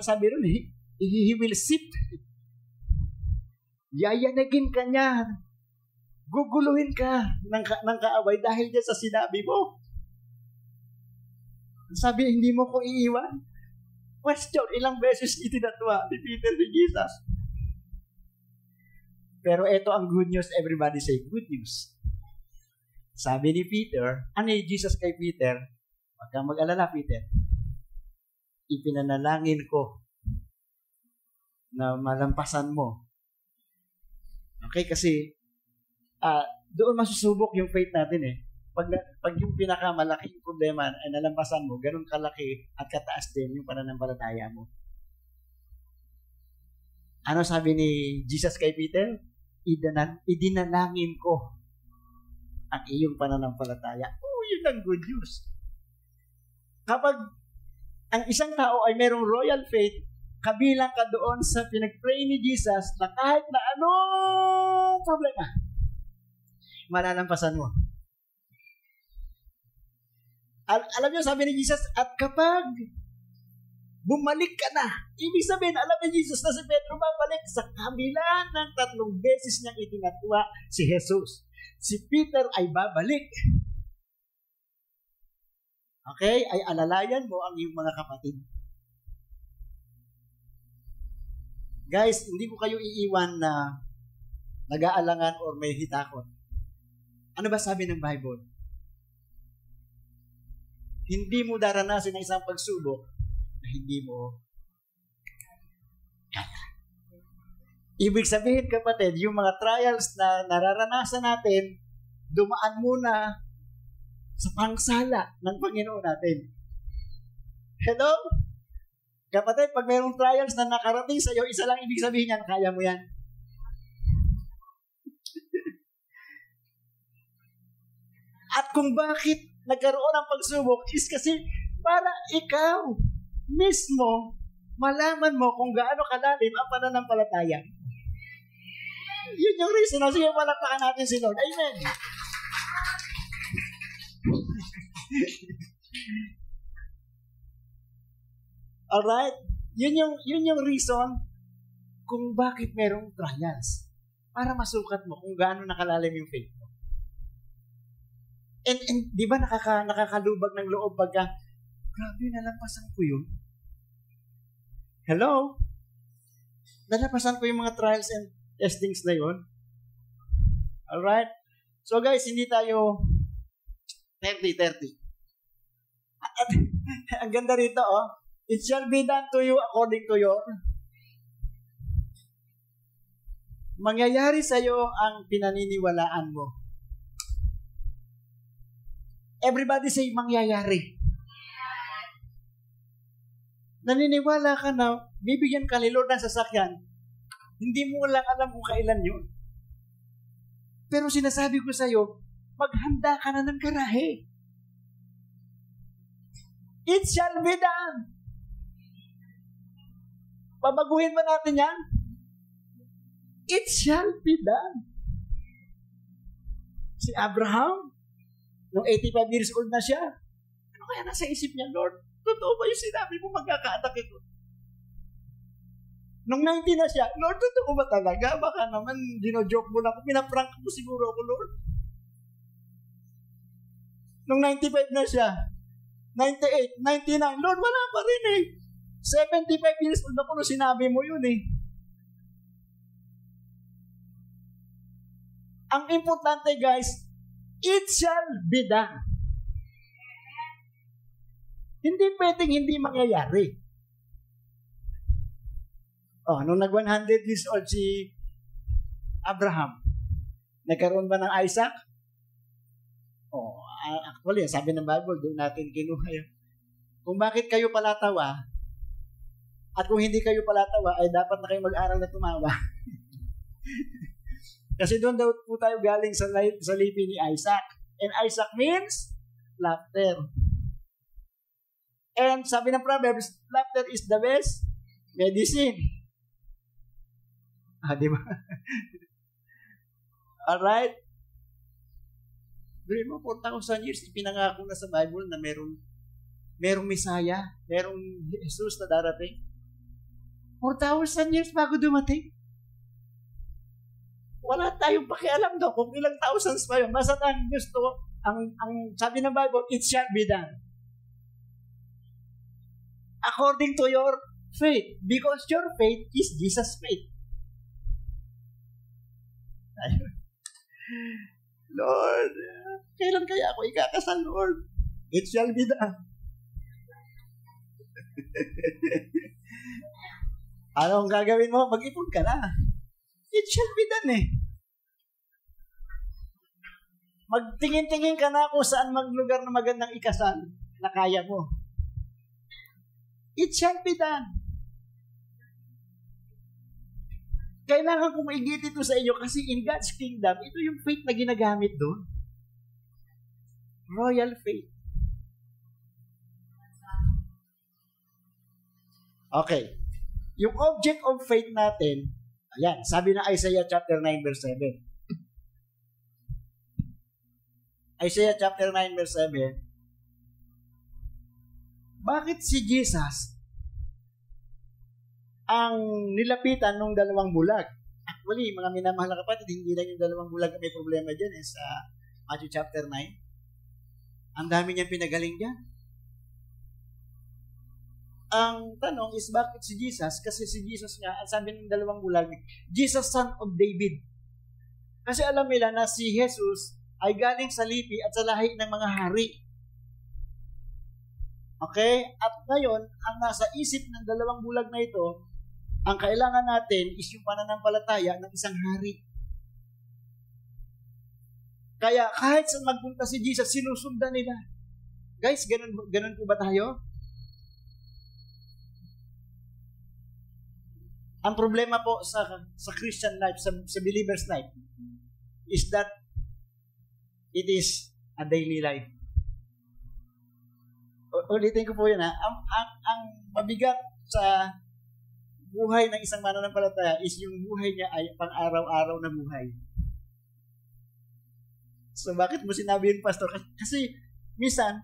sabi ron, he will sift. Yayanagin ka niya. Guguluhin ka ng kaaway dahil dyan sa sinabi mo. Sabi, hindi mo ko iiwan. Question, ilang beses itinatwa ni Peter ni Jesus. Pero ito ang good news. Everybody say good news. Sabi ni Peter, ano ni Jesus kay Peter? Huwag kang mag-alala, Peter. Ipinanalangin ko na malampasan mo. Okay, kasi doon masusubok yung faith natin eh. Pag yung pinakamalaking problema ay nalampasan mo, ganun kalaki at kataas din yung pananampalataya mo. Ano sabi ni Jesus kay Peter? Idinalangin ko ang iyong pananampalataya. Oh, yun ang good news. Kapag ang isang tao ay merong royal faith, kabilang ka doon sa pinag-pray ni Jesus na kahit na anong problema, malalampasan mo. Alam niyo, sabi ni Jesus, at kapag bumalik ka na, ibig sabihin, alam ni Jesus na si Pedro babalik sa kabila ng 3 beses niyang itinatwa si Jesus. Si Peter ay babalik. Okay? Ay alalayan mo ang iyong mga kapatid. Guys, hindi ko kayo iiwan na nag-aalangan or may hitakot. Ano ba sabi ng Bible? Hindi mo daranasin ang isang pagsubok na hindi mo kaya. Ibig sabihin, kapatid, yung mga trials na nararanasan natin, dumaan muna sa pangsala ng Panginoon natin. Hello? Kapatid, pag mayroong trials na nakarating sa iyo, isa lang ibig sabihin yan, kaya mo yan. At kung bakit nagkaroon ng pagsubok is kasi para ikaw mismo malaman mo kung gaano kalalim ang pananampalataya. Yun yung reason. Sige, palakpakan natin si Lord. Amen. Alright? Yun yung reason kung bakit merong trials. Para masukat mo kung gaano nakalalim yung faith mo. And di ba nakakalubag ng loob pagka, grabe, nalampasan ko yun. Hello? Nalampasan ko yung mga trials and testings na yun. Alright? So guys, hindi tayo 30-30. At ang ganda rito, it shall be done to you according to your. Mangyayari sa iyo ang pinaniniwalaan mo. Everybody say, mangyayari. Naniniwala ka na bibigyan ka ni Lord ng sasakyan, hindi mo lang alam kung kailan yun. Pero sinasabi ko sa iyo, maghanda ka na ng garahe. It shall be done. Babaguhin ba natin yan? It shall be done. Si Abraham, nung 85 years old na siya, ano kaya nasa isip niya, Lord? Totoo ba yung sinabi mo magkakaanak ito? Nung 90 na siya, Lord, totoo ba talaga? Baka naman, dino-joke mo lang. Pinaprank mo siguro ako, Lord. Nung 95 na siya, 98, 99, Lord, wala pa rin eh. 75 years old na po nung sinabi mo yun eh. Ang importante, guys, it shall be done. Hindi pwedeng hindi mangyayari. Nung nag-100 years old si Abraham, nagkaroon ba ng Isaac? Actually, sabi ng Bible, doon natin kinuha yun. Kung bakit kayo palatawa, at kung hindi kayo palatawa, ay dapat na kayo mag-aral na tumawa. Kasi doon daw po tayo galing sa lipi ni Isaac. And Isaac means laughter. And sabi ng Proverbs, laughter is the best medicine. Di ba? Alright? Bili mo, 4,000 years, ipinangako na sa Bible na merong Messiah, merong Jesus na darating. 4,000 years bago dumating. Wala tayong pakialam daw kung ilang thousands pa yun. Basta ang gusto, ang sabi ng Bible, it shall be done. According to your faith. Because your faith is Jesus' faith. Ayun. Lord, kailan kaya ako ikakasal, Lord? It shall be done. Anong gagawin mo? Mag-ipon ka na. It shall be done eh. Magtingin-tingin ka na kung saan maglugar na magandang ikasal na kaya mo. It shall be done. Kailangan kong maigit ito sa inyo kasi in God's kingdom, ito yung faith na ginagamit doon. Royal faith. Okay. Yung object of faith natin, ayan, sabi na Isaiah chapter 9 verse 7. Isaiah chapter 9 verse 7. Bakit si Jesus ang nilapitan ng dalawang bulag? Actually, mga minamahal na kapatid, hindi lang yung dalawang bulag may problema dyan sa Matthew chapter 9. Ang dami niyang pinagaling dyan. Ang tanong is, bakit si Jesus? Kasi si Jesus nga, ang sabi ng dalawang bulag, Jesus, son of David. Kasi alam nila na si Jesus ay galing sa lipi at sa lahi ng mga hari. Okay? At ngayon, ang nasa isip ng dalawang bulag na ito, ang kailangan natin is yung pananampalataya ng isang hari. Kaya kahit saan magpunta si Jesus, sinusundan nila. Guys, ganun po ba tayo? Ang problema po sa Christian life, sa believer's life, is that it is a daily life. Ulitin ko po yun ha. Ang mabigat sa buhay ng isang mananampalataya is yung buhay niya ay pang-araw-araw na buhay. So bakit mo sinabi yun, Pastor? Kasi minsan,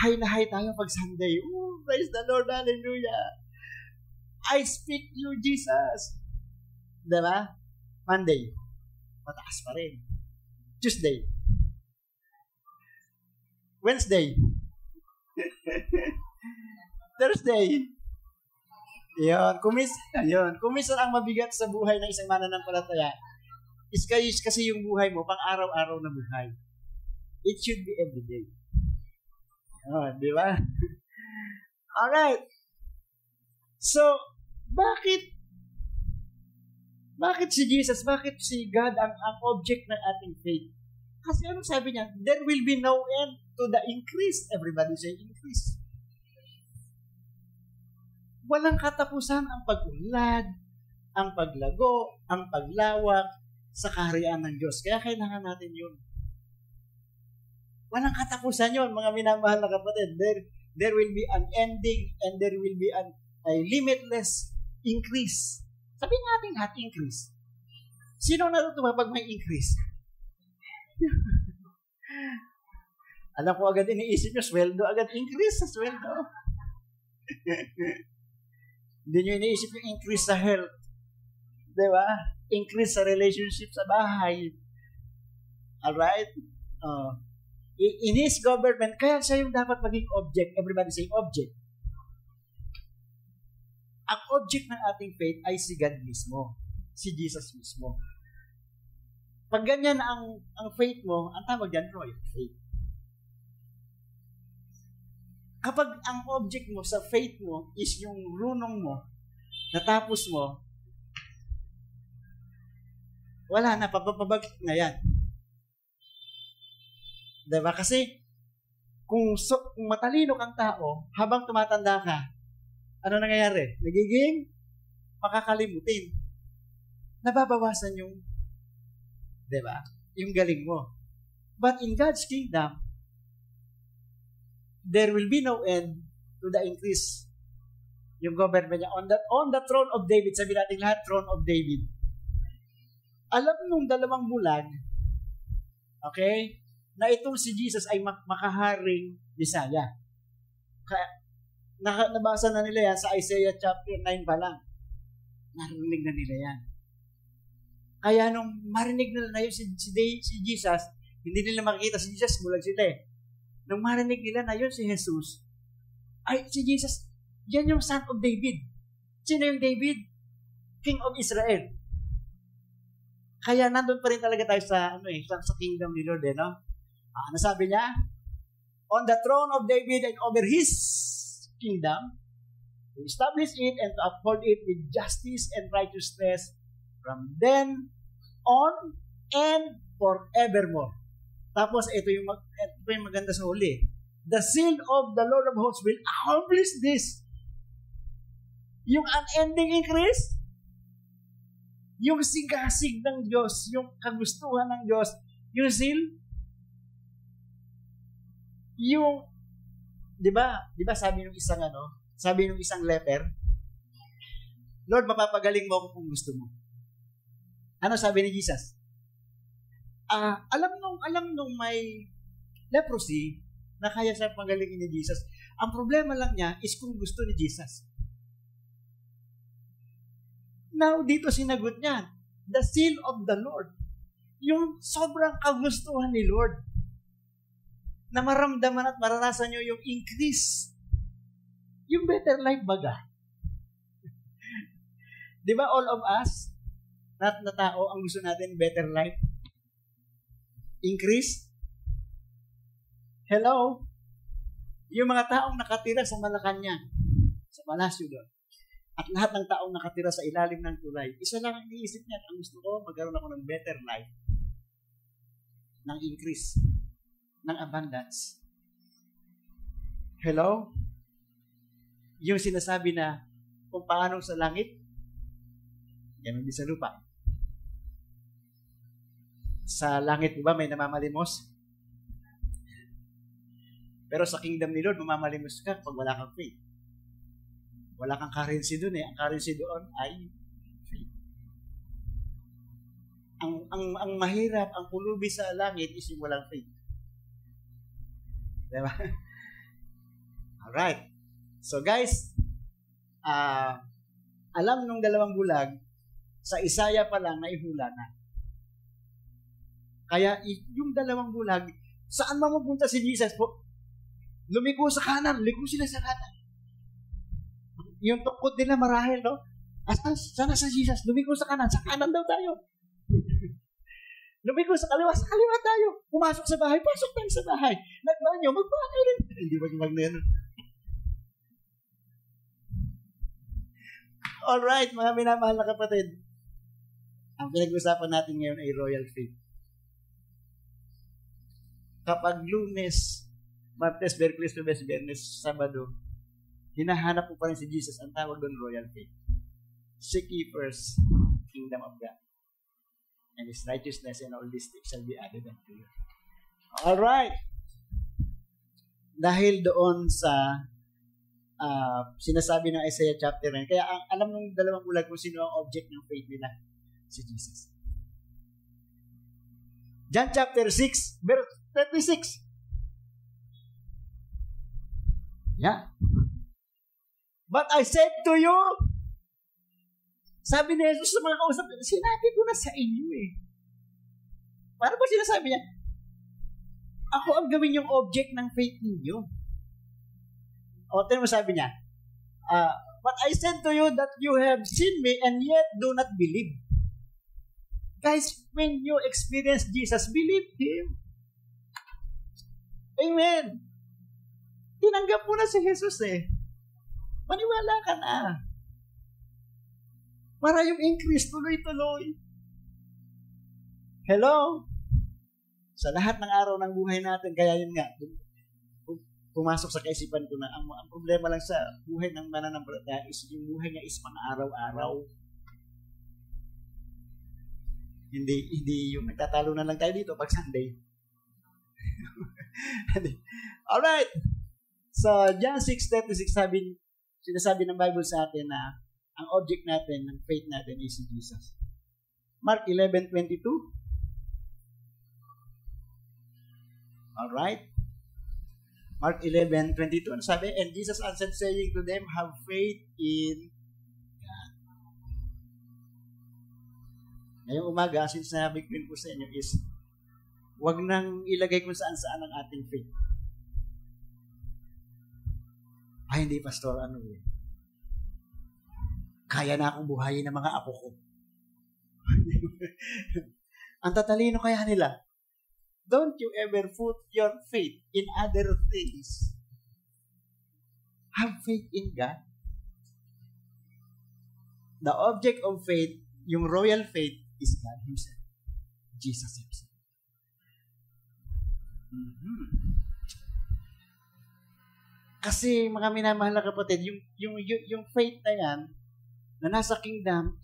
high na high tayo pag Sunday. Oh, praise the Lord, hallelujah. I speak you, Jesus. Diba? Monday, mataas pa rin. Tuesday. Wednesday. Thursday. Yun. Kumisan ang mabigat sa buhay ng isang mananampalataya is kasi yung buhay mo, pang araw-araw na buhay. It should be every day. Di ba? Alright. So, bakit si Jesus, bakit si God ang object ng ating faith? Kasi ano sabi niya? There will be no end to the increase. Everybody say increase. Walang katapusan ang pag-unlad, ang paglago, ang paglawak sa kaharian ng Diyos. Kaya kailangan natin yun. Walang katapusan yun, mga minamahal na kapatid. There will be an ending and there will be a limitless increase. Sabihin natin lahat increase. Sino natutuwa pag may increase? Alam ko agad iniisip nyo, sweldo agad increase sa sweldo. Hindi nyo iniisip yung increase sa health. Diba? Increase sa relationship sa bahay. Alright? In His government, kaya siya yung dapat maging object. Everybody say object. Ang object ng ating faith ay si God mismo. Si Jesus mismo. Pag ganyan ang faith mo, ang tawag yan, royal faith. Kapag ang object mo sa faith mo is yung runong mo, natapos mo, wala na, papabagit na yan. Diba? Kasi, kung matalino kang tao, habang tumatanda ka, ano nangyayari? Nagiging makakalimutin. Nababawasan yung, diba? Yung galing mo. But in God's kingdom, there will be no end to the increase. Yung government niya. On the throne of David, sabi natin lahat, throne of David. Alam nung dalawang bulag, okay, na itong si Jesus ay makaharing Bisaya. Nabasa na nila yan sa Isaiah chapter 9 pa lang. Narinig na nila yan. Kaya nung marinig na yun si Jesus, hindi nila makikita si Jesus, bulag sila eh. Nung marinig nila na yun si Jesus, ay, si Jesus, yan yung son of David. Sino yung David? King of Israel. Kaya nandun pa rin talaga tayo sa kingdom ni Lord, no? Ano sabi niya? On the throne of David and over His kingdom, to establish it and to uphold it with justice and righteousness from then on and forevermore. Tapos, ito yung maganda sa huli. The seal of the Lord of hosts will accomplish this. Yung unending increase, yung sigasig ng Diyos, yung kagustuhan ng Diyos, yung seal, yung, di ba sabi ng isang leper, Lord, mapapagaling mo ako kung gusto mo. Ano sabi ni Jesus? Alam nung may leprosy na kaya siya pagalingin ni Jesus. Ang problema lang niya is kung gusto ni Jesus. Now, dito sinagot niya, the seal of the Lord. Yung sobrang kagustuhan ni Lord na maramdaman at maranasan nyo yung increase. Yung better life baga. Di ba all of us, na tao, ang gusto natin better life? Increase? Hello? Yung mga taong nakatira sa Malacanang, sa Malasyo doon, at lahat ng taong nakatira sa ilalim ng tulay, isa lang ang iniisip niya, ang gusto ko, magkaroon ako ng better life, ng increase, ng abundance. Hello? Yung sinasabi na, kung paano sa langit, ganun din sa lupa. Sa langit, di ba, may namamalimos? Pero sa kingdom ni Lord, mamamalimos ka pag wala kang faith. Wala kang currency doon eh. Ang currency doon ay faith. Ang mahirap, ang pulubi sa langit is yung walang faith. Diba? Alright. So guys, alam nung dalawang bulag, sa Isaiah pa lang naihula na. Kaya yung dalawang bulag, saan mamupunta si Jesus po? Lumiko sa kanan, liko sila sa kanan. Yung tungkod nila marahil, no? Sana sa Jesus, lumiko sa kanan daw tayo. Lumiko sa kaliwa tayo. Pumasok sa bahay, pasok tayo sa bahay. Nagbanyo, magbanyo rin. Hindi magna. Alright, mga minamahal na kapatid. Ang pinag-usapan natin ngayon ay royal faith. Kapag Lunes, Martes, Miyerkules, Lunes, Biyernes, Sabado, hinahanap mo pa rin si Jesus, ang tawag doon royal faith. Seek ye first kingdom of God and His righteousness, and all these things shall be added unto you. Alright. Dahil doon sa sinasabi ng Isaiah chapter 9, kaya alam ng dalawang bulag kung sino ang object ng faith nila, si Jesus. John chapter 6, verse 36. Yeah. But I said to you, sabi ni Jesus sa mga kausap, sinabi ko na sa inyo eh. Para ba sinasabi niya? Ako ang gawin yung object ng faith ninyo. O, tingnan mo sabi niya, but I said to you that you have seen me and yet do not believe. Guys, when you experience Jesus, believe Him. Amen. Tinanggap mo na si Jesus eh. Maniwala ka na. Para yung increase tuloy-tuloy. Hello? Sa lahat ng araw ng buhay natin, kaya yun nga, pumasok sa kaisipan ko na ang problema lang sa buhay ng mananampalataya is yung buhay niya is pang-araw-araw. Hindi yung nagtatalo na lang tayo dito pag Sunday. Alright. So, John 6:36 sinasabi ng Bible sa atin na ang object natin, ng faith natin is si Jesus. Mark 11:22. Alright. Mark 11:22. Ano sabi? And Jesus answered saying to them, have faith in God. Ngayong umaga, sinasabi ko rin po sa inyo is, wag nang ilagay kung saan-saan ang ating faith. Ay, hindi, pastor, ano eh. Kaya na akong buhayin ng mga apo ko. Ang tatalino kaya nila. Don't you ever put your faith in other things. Have faith in God. The object of faith, yung royal faith, is God Himself. Jesus Himself. Kasi mga minamahal na kapatid, yung faith na yan, na nasa kingdom,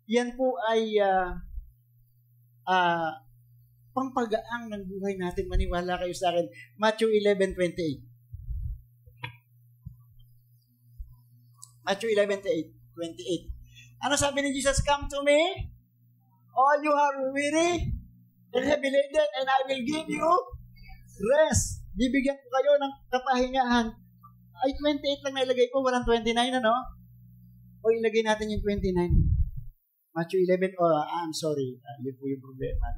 yan po ay pangpagaang ng buhay natin. Maniwala kayo sa akin. Matthew 11:28. Matthew 11:28. Ano sabi ni Jesus? Come to me, all you are weary and heavy laden, and I will give you rest. Bibigyan ko kayo ng kapahingahan. Ay, 28 lang nailagay ko, walang 29, ano? O ilagay natin yung 29. Matthew 11, I'm sorry. Yun po yung problema.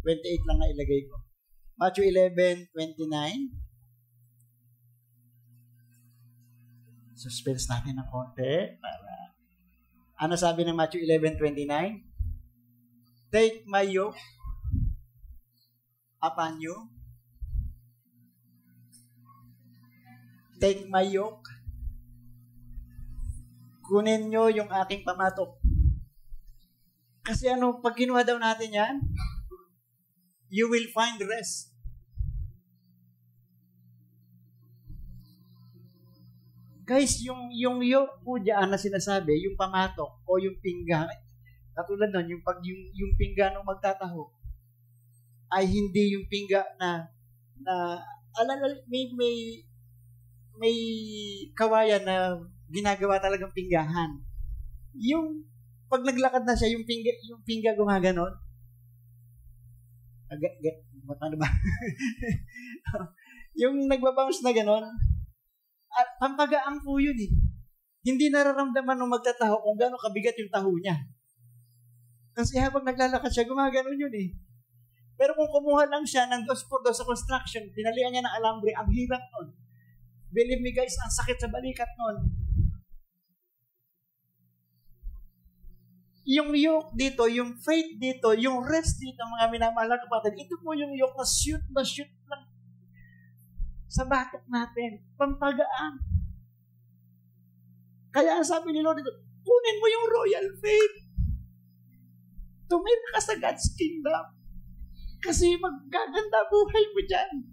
28 lang na ilagay ko. Matthew 11:29. Suspense natin ng konti. Ano sabi ng Matthew 11:29? Take my yoke upon you. Take my yoke. Kunin nyo yung aking pamatok. Kasi pag kinuha daw natin yan, you will find rest. Guys, yung yoke po dyan na sinasabi, yung pamatok o yung pinggan, katulad nun, yung pinggan ng magtataho, ay hindi yung pingga na may kawayan na ginagawa talagang pinggahan. Yung pag naglakad na siya, yung pingga gumaganon. Ano ba? Yung nagbabounce na ganon, at pampagaang po yun eh. Hindi nararamdaman ng magtataho kung gaano kabigat yung taho niya. Kasi habang naglalakad siya, gumaganon yun eh. Pero kung kumuha lang siya ng 2x2 sa construction, tinalian niya ng alambre, ang hirap nun. Believe me guys, ang sakit sa balikat nun. Yung yoke dito, yung faith dito, yung rest dito, mga minamahal na kapatid, ito po yung yoke na shoot lang sa batok natin. Pampagaan. Kaya sabi ni Lord dito, kunin mo yung royal faith. Tumira ka sa God's kingdom. Kasi maggaganda buhay mo dyan.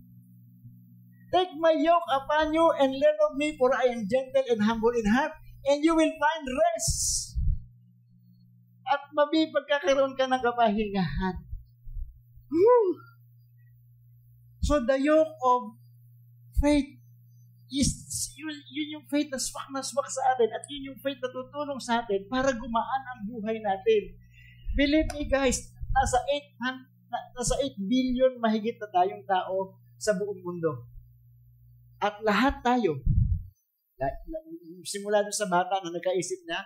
Take my yoke upon you and learn of me, for I am gentle and humble in heart, and you will find rest. At mabipagkakaroon ka ng kapahingahan. So the yoke of faith is yun yung faith na swak sa atin, at yun yung faith na tutulong sa atin para gumaan ang buhay natin. Believe me guys, nasa 8 billion mahigit na tayong tao sa buong mundo. At lahat tayo, simula doon sa bata na nagkaisip na,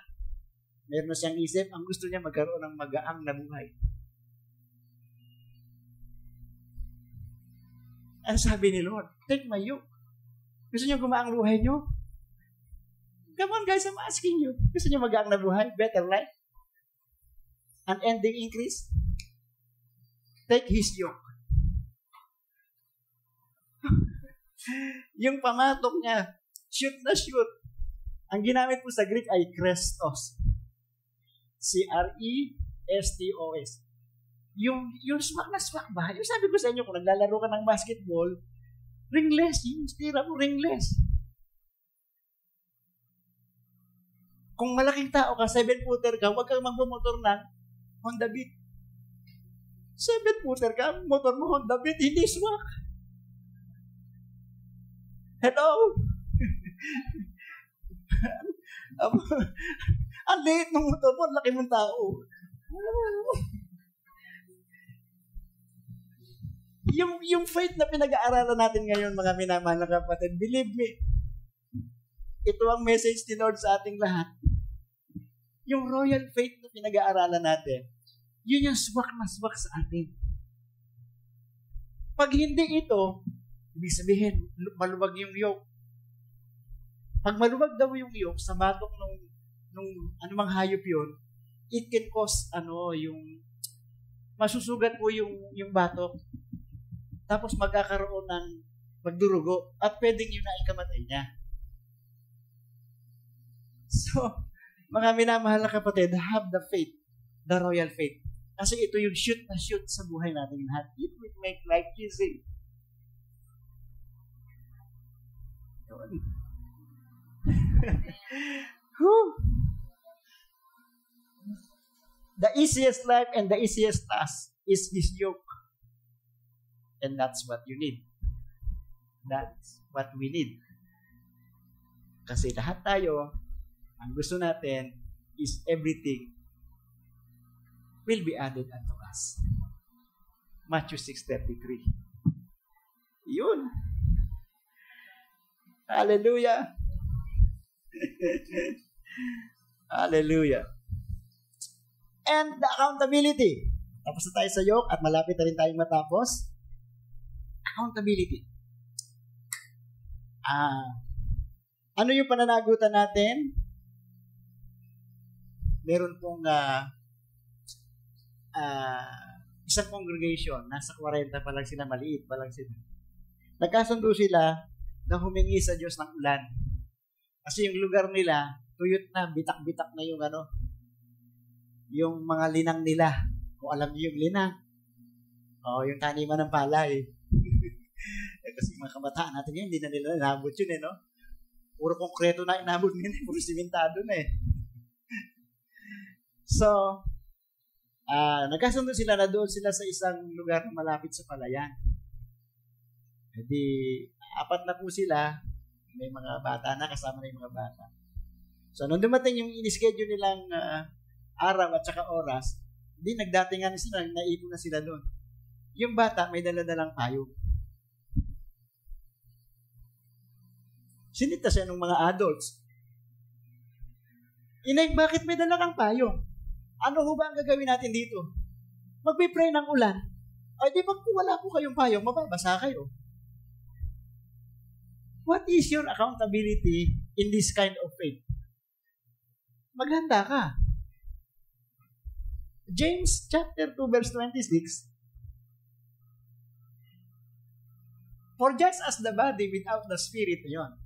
meron na siyang isip, ang gusto niya magkaroon ng magaang na buhay. Ano sabi ni Lord? Take my yoke. Gusto niyo gumaang buhay niyo? Come on guys, I'm asking you. Gusto niyo magaang na buhay? Better life? Unending increase? Take His yoke. Yung pamatok niya, shoot na shoot. Ang ginamit po sa Greek ay Christos. C-R-E-S-T-O-S. Yung swak na swak ba? Yung sabi ko sa inyo, kung naglalaro ka ng basketball, ringless. Yung tira mo, ringless. Kung malaking tao ka, 7-footer ka, huwag kang magbumotor ng Honda Beat. 7-footer ka, motor mo Honda Beat, hindi swak. Hello? Ang liit ng motor mo, laki mong tao. Yung faith na pinag-aaralan natin ngayon, mga minamahal na kapatid, believe me, ito ang message ni Lord sa ating lahat. Yung royal faith na pinag-aaralan natin, yun yung swak na swak sa atin. Pag hindi ito, ibig sabihin, maluwag yung yoke. Pag maluwag daw yung yoke sa batok nung anumang hayop yun, it can cause yung masusugat po yung batok. Tapos magkakaroon ng magdurugo at pwedeng yun na ikamatay niya. So, Mga minamahal na kapatid, have the faith, the royal faith. Kasi ito yung shoot na shoot sa buhay natin lahat. It will make life easy. The easiest life and the easiest task is His yoke. And that's what you need. That's what we need. Kasi lahat tayo, ang gusto natin is everything will be added unto us. Matthew 6:33. Yun. Hallelujah. Hallelujah. And the accountability. Tapos na tayo sa yoke at malapit na rin tayong matapos. Accountability. Ano yung pananagutan natin? Meron pong isang congregation, nasa 40 pa lang sila, maliit pa lang sila. Nagkasundo sila na humingi sa Diyos ng ulan. Kasi yung lugar nila, tuyot na, bitak-bitak na yung mga linang nila. Kung alam niyo yung linang. Yung taniman ng palay. Kasi mga kabataan natin yun, hindi na nila inabot yun no? Puro konkreto na inabot nila, puro simentado na So, nagkasundo sila na doon sila sa isang lugar na malapit sa palayan. Hindi, 4 na po sila, may mga bata na, kasama na yung mga bata. So, nung dumating yung in-schedule nilang araw at saka oras, hindi nagdatingan sila, naipon na sila doon. Yung bata, may dala-dalang payong. Sinita siya ng mga adults. Inay, bakit may dala kang payong? Ano ho ba ang gagawin natin dito? Magpipray ng ulan. Ay, di ba kung wala po kayong payong, mababasa kayo. What is your accountability in this kind of faith? Maghanda ka. James chapter 2 verse 26. For just as the body without the spirit, yun.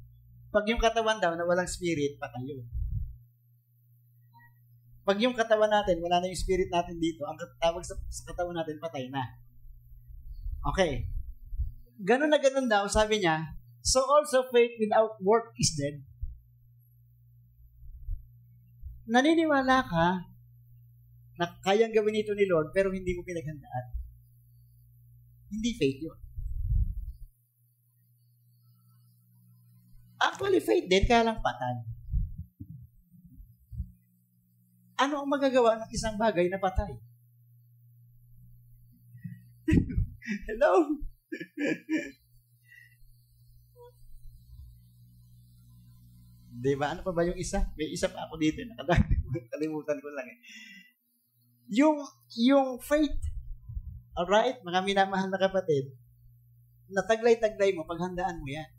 Pag yung katawan daw na walang spirit, patay yun. Pag yung katawan natin, wala na yung spirit natin dito, ang tawag sa katawan natin, patay na. Okay. Ganun na ganun daw, sabi niya, so also faith without work is dead. Naniniwala ka na kayang gawin ito ni Lord, pero hindi mo pinaghandaan. Hindi faith yun. Actually, faith din, kaya lang patay. Ano ang magagawa ng isang bagay na patay? Hello? Diba? Ano pa ba yung isa? May isa pa ako dito. Nakalimutan ko lang Yung faith, alright, mga minamahal na kapatid, nataglay-taglay mo, paghandaan mo yan.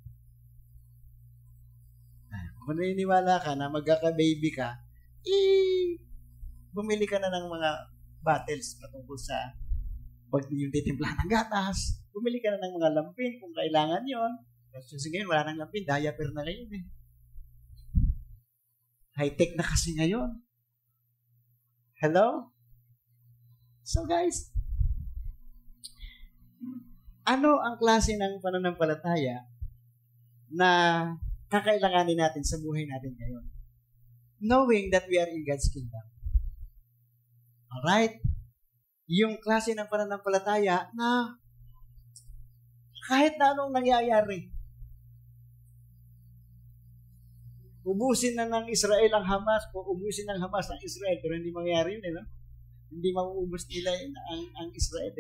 Kung naniniwala ka na magkaka-baby ka, bumili ka na ng mga bottles patungkol sa pag yung titimplahan ng gatas. Bumili ka na ng mga lampin kung kailangan yon. Kasi ngayon, wala nang lampin, diaper na ngayon High-tech na kasi ngayon. Hello? So guys, ano ang klase ng pananampalataya na kakailanganin natin sa buhay natin ngayon? Knowing that we are in God's kingdom. Alright? Yung klase ng pananampalataya na kahit na anong nangyayari, ubusin na ng Israel ang Hamas o ubusin ng Hamas ang Israel, pero hindi mangyayari yun, Hindi mauubos nila ang Israel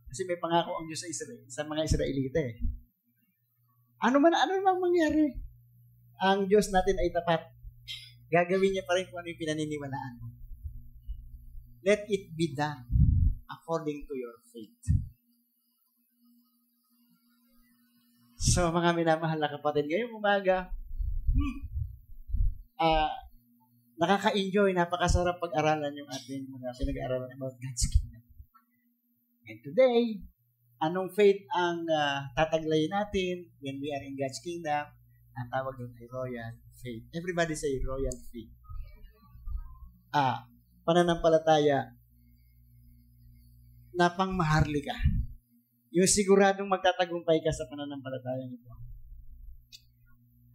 Kasi may pangako ang Diyos sa Israel, sa mga Israelita Ano man mangyari, ang Diyos natin ay tapat. Gagawin niya pa rin kung ano yung pinaniniwalaan mo. Let it be done according to your faith. So, mga minamahal na kapatid, ngayong umaga, nakaka-enjoy, napakasarap pag-aralan yung ating mga pinag-aaralan about God's kingdom. And today, anong faith ang tataglayin natin when we are in God's kingdom? Ang tawag doon ay royal faith. Everybody say royal faith. pananampalataya na pangmaharlika. Yung siguradong magtatagumpay ka sa pananampalataya nito.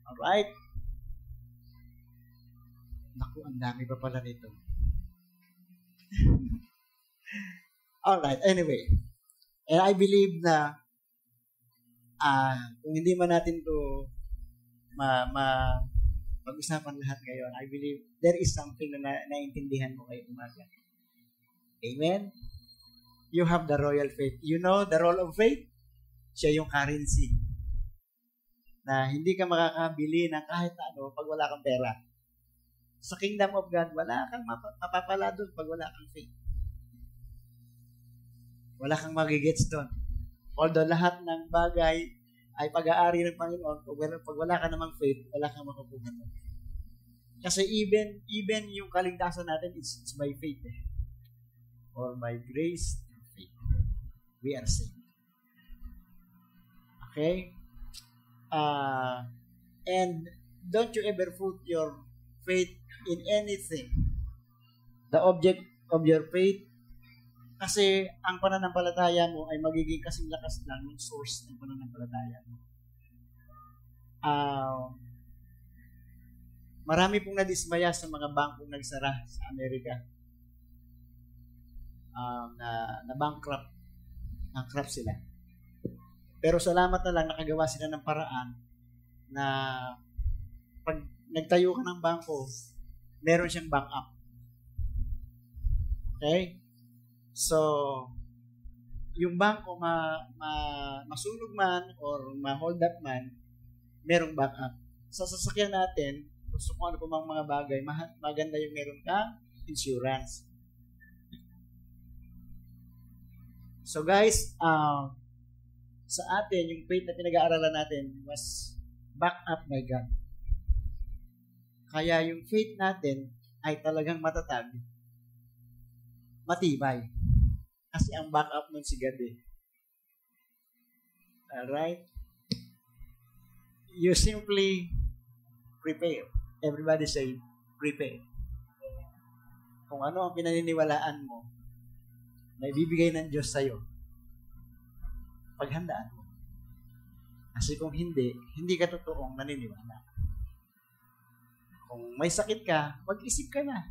Alright? Naku, ang dami pa pala nito. Alright, anyway. And I believe na kung hindi man natin to pag-usapan lahat ngayon, I believe there is something na naintindihan mo kayo umaga. Amen? You have the royal faith. You know the role of faith? Siya yung currency. Na hindi ka makakabili ng kahit ano pag wala kang pera. Sa kingdom of God, wala kang mapapala doon pag wala kang faith. Wala kang magigets doon. Although lahat ng bagay ay pag-aari ng Panginoon, pag wala ka namang faith, wala kang makukuha doon. Kasi even yung kaligtasan natin is by faith. Or by grace and faith. We are saved. Okay? And don't you ever put your faith in anything. The object of your faith, kasi ang pananampalataya mo ay magiging kasing lakas lang yung source ng pananampalataya mo. Marami pong nadismaya sa mga bangkong nagsara sa Amerika. Na bankrupt sila. Pero salamat na lang nakagawa sila ng paraan na pag nagtayo ka ng bangko, meron siyang backup. Okay? So, yung bangko masunog man or ma-hold up man, merong backup. Sa sasakyan natin, gusto ko ano pa mga bagay, maganda yung meron kang insurance. So guys, sa atin, yung faith na pinag-aaralan natin was backed up by God. Kaya yung faith natin ay talagang matatag, matibay. Kasi ang backup nun si God eh. Alright? You simply prepare. Everybody say, prepare. Kung ano ang pinaniniwalaan mo, na ibibigay ng Diyos sa'yo, paghandaan mo. Kasi kung hindi ka totoong naniniwala. Kung may sakit ka, mag-isip ka na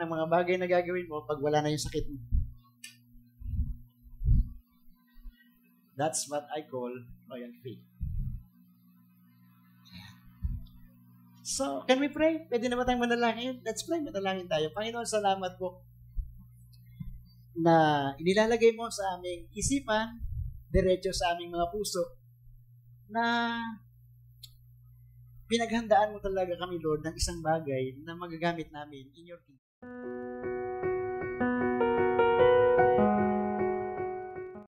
ng mga bagay na gagawin mo pag wala na yung sakit mo. That's what I call royal faith. So, can we pray? Pwede na ba tayong manalangin? Let's pray. Manalangin tayo. Panginoon, salamat po na inilalagay mo sa aming isipan, diretso sa aming mga puso, na pinaghandaan mo talaga kami, Lord, ng isang bagay na magagamit namin in your kingdom.